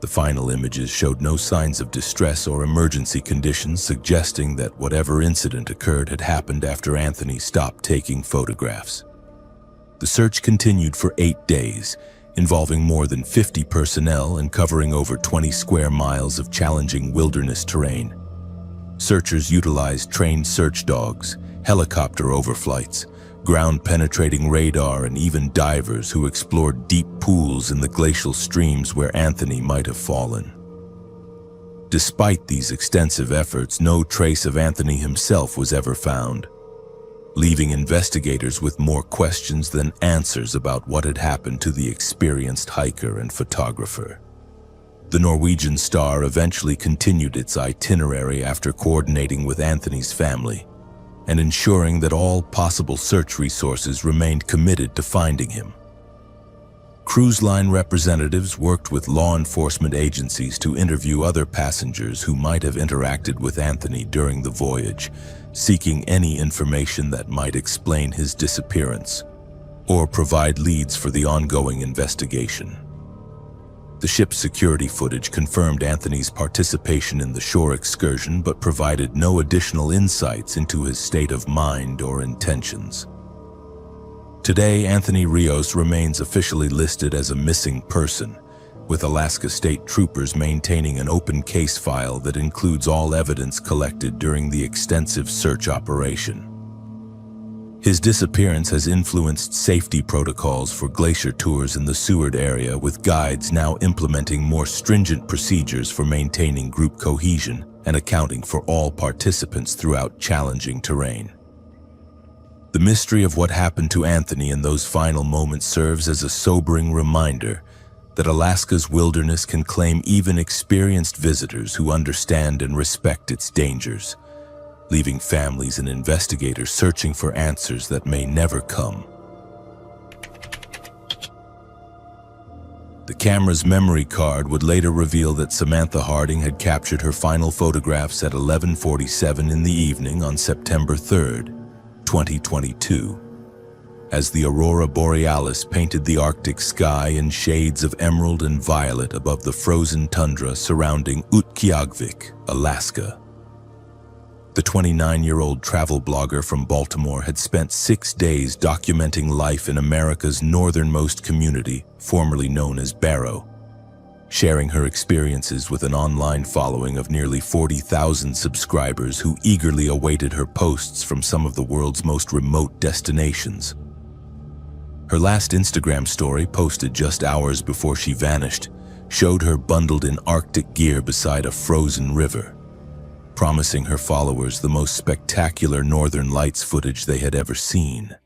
The final images showed no signs of distress or emergency conditions, suggesting that whatever incident occurred had happened after Anthony stopped taking photographs. The search continued for 8 days, involving more than 50 personnel and covering over 20 square miles of challenging wilderness terrain. Searchers utilized trained search dogs, helicopter overflights, ground-penetrating radar, and even divers who explored deep pools in the glacial streams where Anthony might have fallen. Despite these extensive efforts, no trace of Anthony himself was ever found, leaving investigators with more questions than answers about what had happened to the experienced hiker and photographer. The Norwegian Star eventually continued its itinerary after coordinating with Anthony's family and ensuring that all possible search resources remained committed to finding him. Cruise line representatives worked with law enforcement agencies to interview other passengers who might have interacted with Anthony during the voyage, seeking any information that might explain his disappearance or provide leads for the ongoing investigation. The ship's security footage confirmed Anthony's participation in the shore excursion but provided no additional insights into his state of mind or intentions. Today, Anthony Rios remains officially listed as a missing person, with Alaska State Troopers maintaining an open case file that includes all evidence collected during the extensive search operation. His disappearance has influenced safety protocols for glacier tours in the Seward area, with guides now implementing more stringent procedures for maintaining group cohesion and accounting for all participants throughout challenging terrain. The mystery of what happened to Anthony in those final moments serves as a sobering reminder that Alaska's wilderness can claim even experienced visitors who understand and respect its dangers, leaving families and investigators searching for answers that may never come. The camera's memory card would later reveal that Samantha Harding had captured her final photographs at 11:47 in the evening on September 3rd, 2022, as the aurora borealis painted the Arctic sky in shades of emerald and violet above the frozen tundra surrounding Utqiagvik, Alaska. The 29-year-old travel blogger from Baltimore had spent 6 days documenting life in America's northernmost community, formerly known as Barrow. sharing her experiences with an online following of nearly 40,000 subscribers who eagerly awaited her posts from some of the world's most remote destinations. Her last Instagram story, posted just hours before she vanished, showed her bundled in Arctic gear beside a frozen river, promising her followers the most spectacular Northern Lights footage they had ever seen.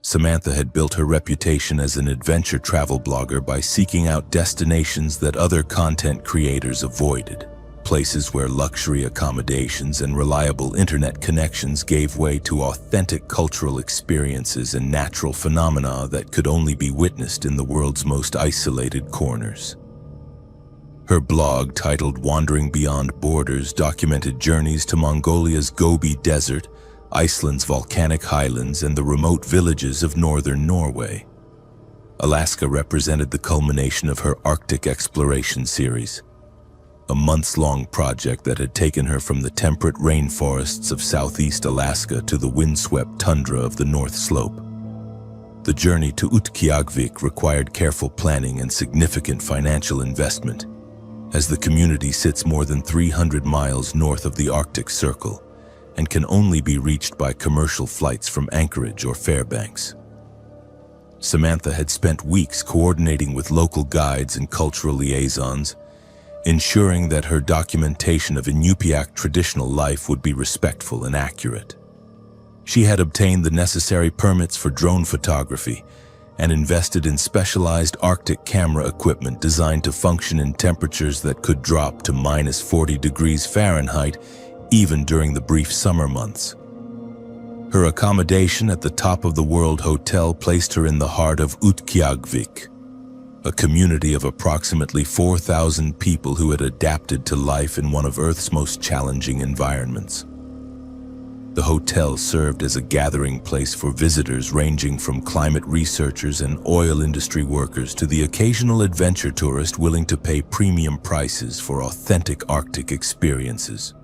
Samantha had built her reputation as an adventure travel blogger by seeking out destinations that other content creators avoided, places where luxury accommodations and reliable internet connections gave way to authentic cultural experiences and natural phenomena that could only be witnessed in the world's most isolated corners. Her blog, titled Wandering Beyond Borders, documented journeys to Mongolia's Gobi Desert, Iceland's volcanic highlands, and the remote villages of northern Norway. Alaska represented the culmination of her Arctic exploration series, a months-long project that had taken her from the temperate rainforests of southeast Alaska to the windswept tundra of the North Slope. The journey to Utqiagvik required careful planning and significant financial investment, as the community sits more than 300 miles north of the Arctic Circle and can only be reached by commercial flights from Anchorage or Fairbanks. Samantha had spent weeks coordinating with local guides and cultural liaisons, ensuring that her documentation of Inupiaq traditional life would be respectful and accurate. She had obtained the necessary permits for drone photography and invested in specialized Arctic camera equipment designed to function in temperatures that could drop to -40 degrees Fahrenheit even during the brief summer months. Her accommodation at the Top of the World Hotel placed her in the heart of Utqiagvik, a community of approximately 4,000 people who had adapted to life in one of Earth's most challenging environments. The hotel served as a gathering place for visitors ranging from climate researchers and oil industry workers to the occasional adventure tourist willing to pay premium prices for authentic Arctic experiences.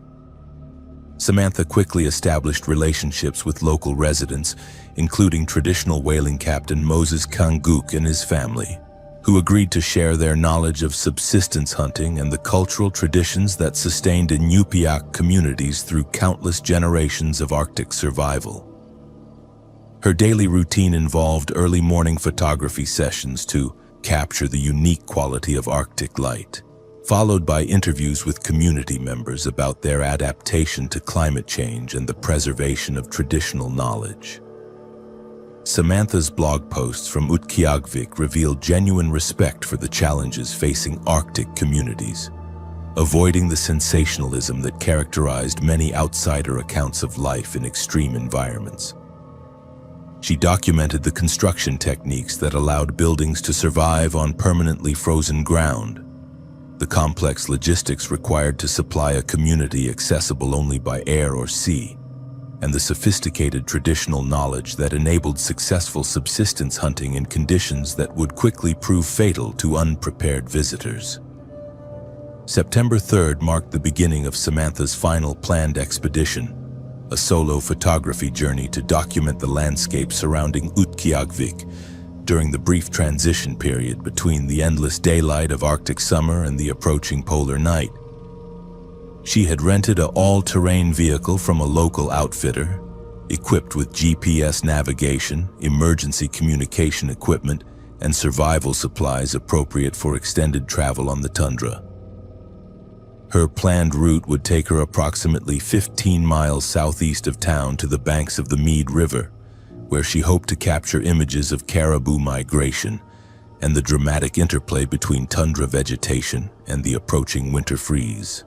Samantha quickly established relationships with local residents, including traditional whaling captain Moses Kanguk and his family, who agreed to share their knowledge of subsistence hunting and the cultural traditions that sustained Inupiaq communities through countless generations of Arctic survival. Her daily routine involved early morning photography sessions to capture the unique quality of Arctic light, followed by interviews with community members about their adaptation to climate change and the preservation of traditional knowledge. Samantha's blog posts from Utqiagvik revealed genuine respect for the challenges facing Arctic communities, avoiding the sensationalism that characterized many outsider accounts of life in extreme environments. She documented the construction techniques that allowed buildings to survive on permanently frozen ground, the complex logistics required to supply a community accessible only by air or sea, and the sophisticated traditional knowledge that enabled successful subsistence hunting in conditions that would quickly prove fatal to unprepared visitors. September 3rd marked the beginning of Samantha's final planned expedition, a solo photography journey to document the landscape surrounding Utqiagvik during the brief transition period between the endless daylight of Arctic summer and the approaching polar night. She had rented an all-terrain vehicle from a local outfitter, equipped with GPS navigation, emergency communication equipment, and survival supplies appropriate for extended travel on the tundra. Her planned route would take her approximately 15 miles southeast of town to the banks of the Mead River, where she hoped to capture images of caribou migration and the dramatic interplay between tundra vegetation and the approaching winter freeze.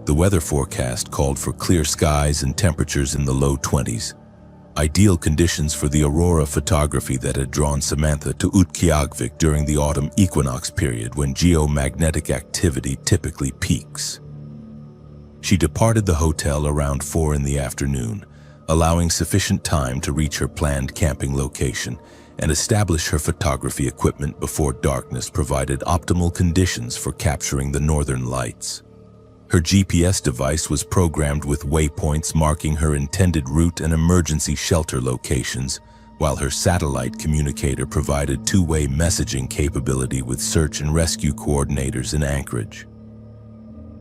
The weather forecast called for clear skies and temperatures in the low 20s, ideal conditions for the aurora photography that had drawn Samantha to Utqiagvik during the autumn equinox period when geomagnetic activity typically peaks. She departed the hotel around 4 in the afternoon, allowing sufficient time to reach her planned camping location and establish her photography equipment before darkness provided optimal conditions for capturing the northern lights. Her GPS device was programmed with waypoints marking her intended route and emergency shelter locations, while her satellite communicator provided two-way messaging capability with search and rescue coordinators in Anchorage.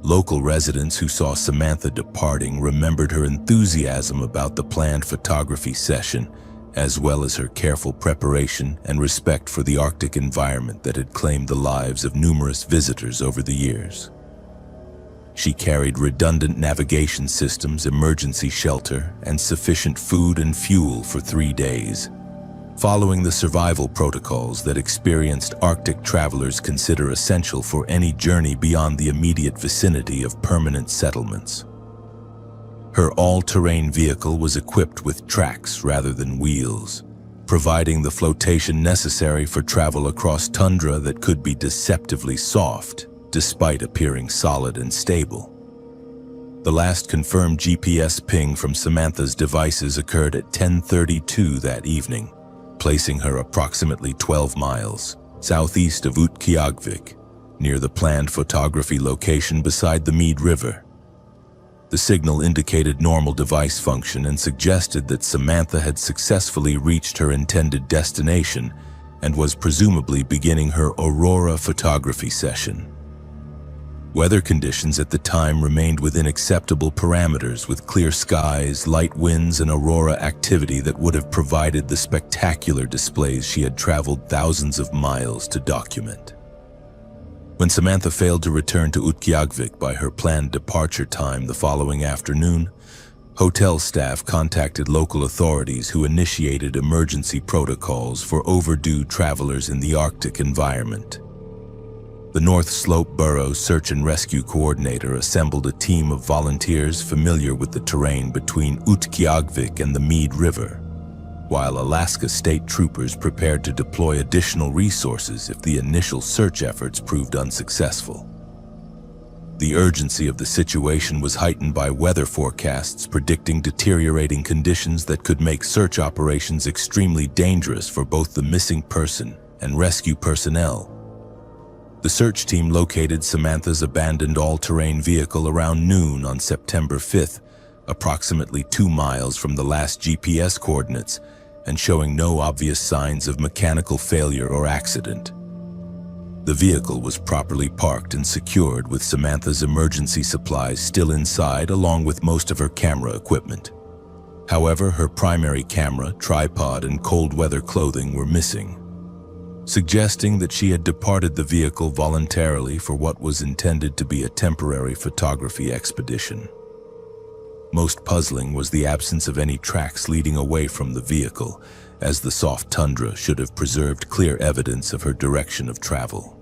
Local residents who saw Samantha departing remembered her enthusiasm about the planned photography session, as well as her careful preparation and respect for the Arctic environment that had claimed the lives of numerous visitors over the years. She carried redundant navigation systems, emergency shelter, and sufficient food and fuel for 3 days, following the survival protocols that experienced Arctic travelers consider essential for any journey beyond the immediate vicinity of permanent settlements. Her all-terrain vehicle was equipped with tracks rather than wheels, providing the flotation necessary for travel across tundra that could be deceptively soft, despite appearing solid and stable. The last confirmed GPS ping from Samantha's devices occurred at 10:32 that evening, placing her approximately 12 miles southeast of Utqiagvik, near the planned photography location beside the Mead River. The signal indicated normal device function and suggested that Samantha had successfully reached her intended destination and was presumably beginning her aurora photography session. Weather conditions at the time remained within acceptable parameters, with clear skies, light winds, and aurora activity that would have provided the spectacular displays she had traveled thousands of miles to document. When Samantha failed to return to Utqiagvik by her planned departure time the following afternoon, hotel staff contacted local authorities who initiated emergency protocols for overdue travelers in the Arctic environment. The North Slope Borough Search and Rescue Coordinator assembled a team of volunteers familiar with the terrain between Utqiagvik and the Mead River, while Alaska state troopers prepared to deploy additional resources if the initial search efforts proved unsuccessful. The urgency of the situation was heightened by weather forecasts predicting deteriorating conditions that could make search operations extremely dangerous for both the missing person and rescue personnel. The search team located Samantha's abandoned all-terrain vehicle around noon on September 5th, approximately 2 miles from the last GPS coordinates, and showing no obvious signs of mechanical failure or accident. The vehicle was properly parked and secured, with Samantha's emergency supplies still inside, along with most of her camera equipment. However, her primary camera, tripod, and cold weather clothing were missing, suggesting that she had departed the vehicle voluntarily for what was intended to be a temporary photography expedition. Most puzzling was the absence of any tracks leading away from the vehicle, as the soft tundra should have preserved clear evidence of her direction of travel.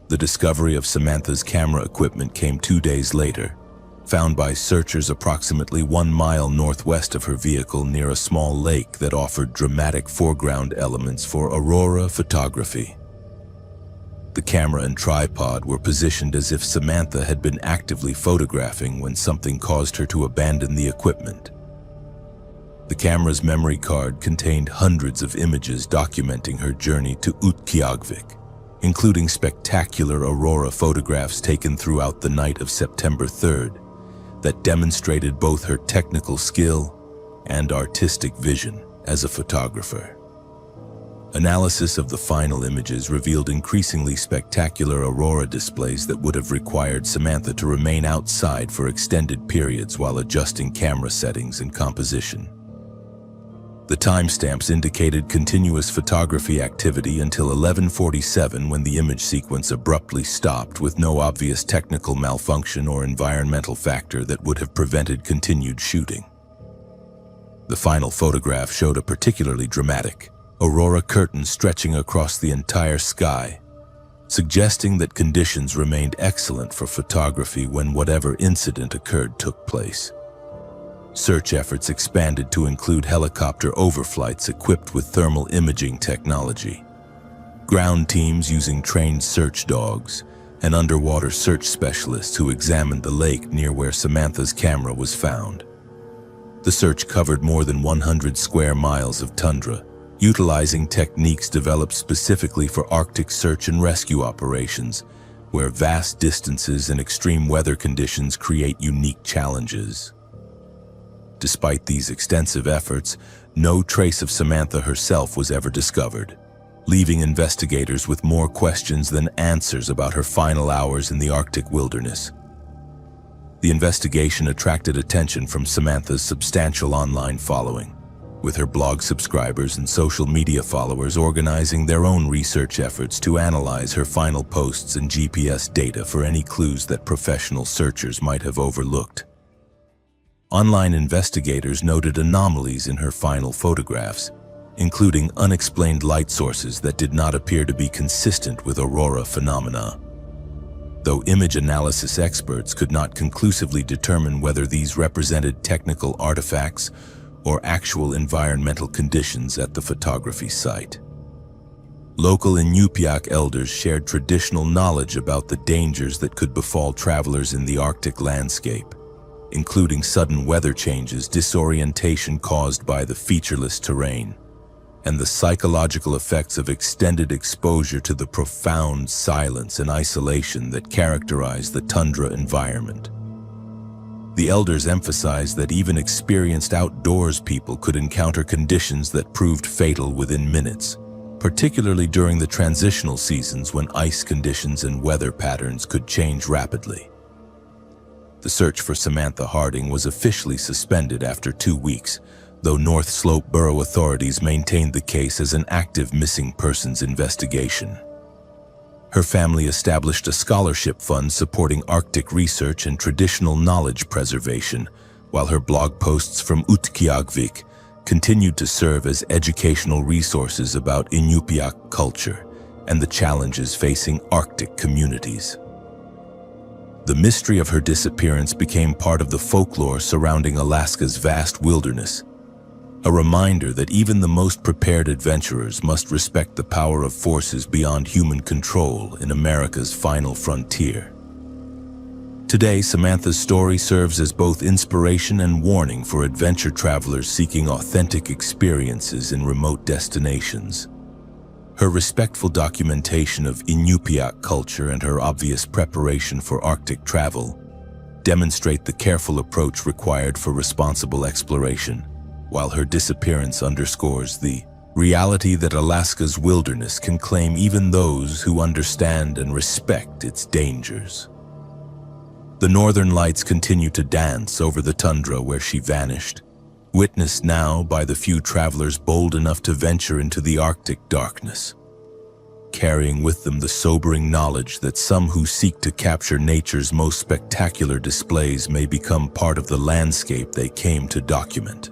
The discovery of Samantha's camera equipment came 2 days later, found by searchers approximately 1 mile northwest of her vehicle near a small lake that offered dramatic foreground elements for aurora photography. The camera and tripod were positioned as if Samantha had been actively photographing when something caused her to abandon the equipment. The camera's memory card contained hundreds of images documenting her journey to Utqiagvik, including spectacular aurora photographs taken throughout the night of September 3rd that demonstrated both her technical skill and artistic vision as a photographer. Analysis of the final images revealed increasingly spectacular aurora displays that would have required Samantha to remain outside for extended periods while adjusting camera settings and composition. The timestamps indicated continuous photography activity until 11:47, when the image sequence abruptly stopped with no obvious technical malfunction or environmental factor that would have prevented continued shooting. The final photograph showed a particularly dramatic aurora curtain stretching across the entire sky, suggesting that conditions remained excellent for photography when whatever incident occurred took place. Search efforts expanded to include helicopter overflights equipped with thermal imaging technology, ground teams using trained search dogs, and underwater search specialists who examined the lake near where Samantha's camera was found. The search covered more than 100 square miles of tundra, utilizing techniques developed specifically for Arctic search and rescue operations, where vast distances and extreme weather conditions create unique challenges. Despite these extensive efforts, no trace of Samantha herself was ever discovered, leaving investigators with more questions than answers about her final hours in the Arctic wilderness. The investigation attracted attention from Samantha's substantial online following, with her blog subscribers and social media followers organizing their own research efforts to analyze her final posts and GPS data for any clues that professional searchers might have overlooked. Online investigators noted anomalies in her final photographs, including unexplained light sources that did not appear to be consistent with aurora phenomena. Though image analysis experts could not conclusively determine whether these represented technical artifacts or actual environmental conditions at the photography site. Local Inupiaq elders shared traditional knowledge about the dangers that could befall travelers in the Arctic landscape, including sudden weather changes, disorientation caused by the featureless terrain, and the psychological effects of extended exposure to the profound silence and isolation that characterize the tundra environment. The elders emphasized that even experienced outdoors people could encounter conditions that proved fatal within minutes, particularly during the transitional seasons when ice conditions and weather patterns could change rapidly. The search for Samantha Harding was officially suspended after 2 weeks, though North Slope Borough authorities maintained the case as an active missing persons investigation. Her family established a scholarship fund supporting Arctic research and traditional knowledge preservation, while her blog posts from Utqiagvik continued to serve as educational resources about Inupiaq culture and the challenges facing Arctic communities. The mystery of her disappearance became part of the folklore surrounding Alaska's vast wilderness, a reminder that even the most prepared adventurers must respect the power of forces beyond human control in America's final frontier. Today, Samantha's story serves as both inspiration and warning for adventure travelers seeking authentic experiences in remote destinations. Her respectful documentation of Inupiaq culture and her obvious preparation for Arctic travel demonstrate the careful approach required for responsible exploration, while her disappearance underscores the reality that Alaska's wilderness can claim even those who understand and respect its dangers. The northern lights continue to dance over the tundra where she vanished, witnessed now by the few travelers bold enough to venture into the Arctic darkness, carrying with them the sobering knowledge that some who seek to capture nature's most spectacular displays may become part of the landscape they came to document.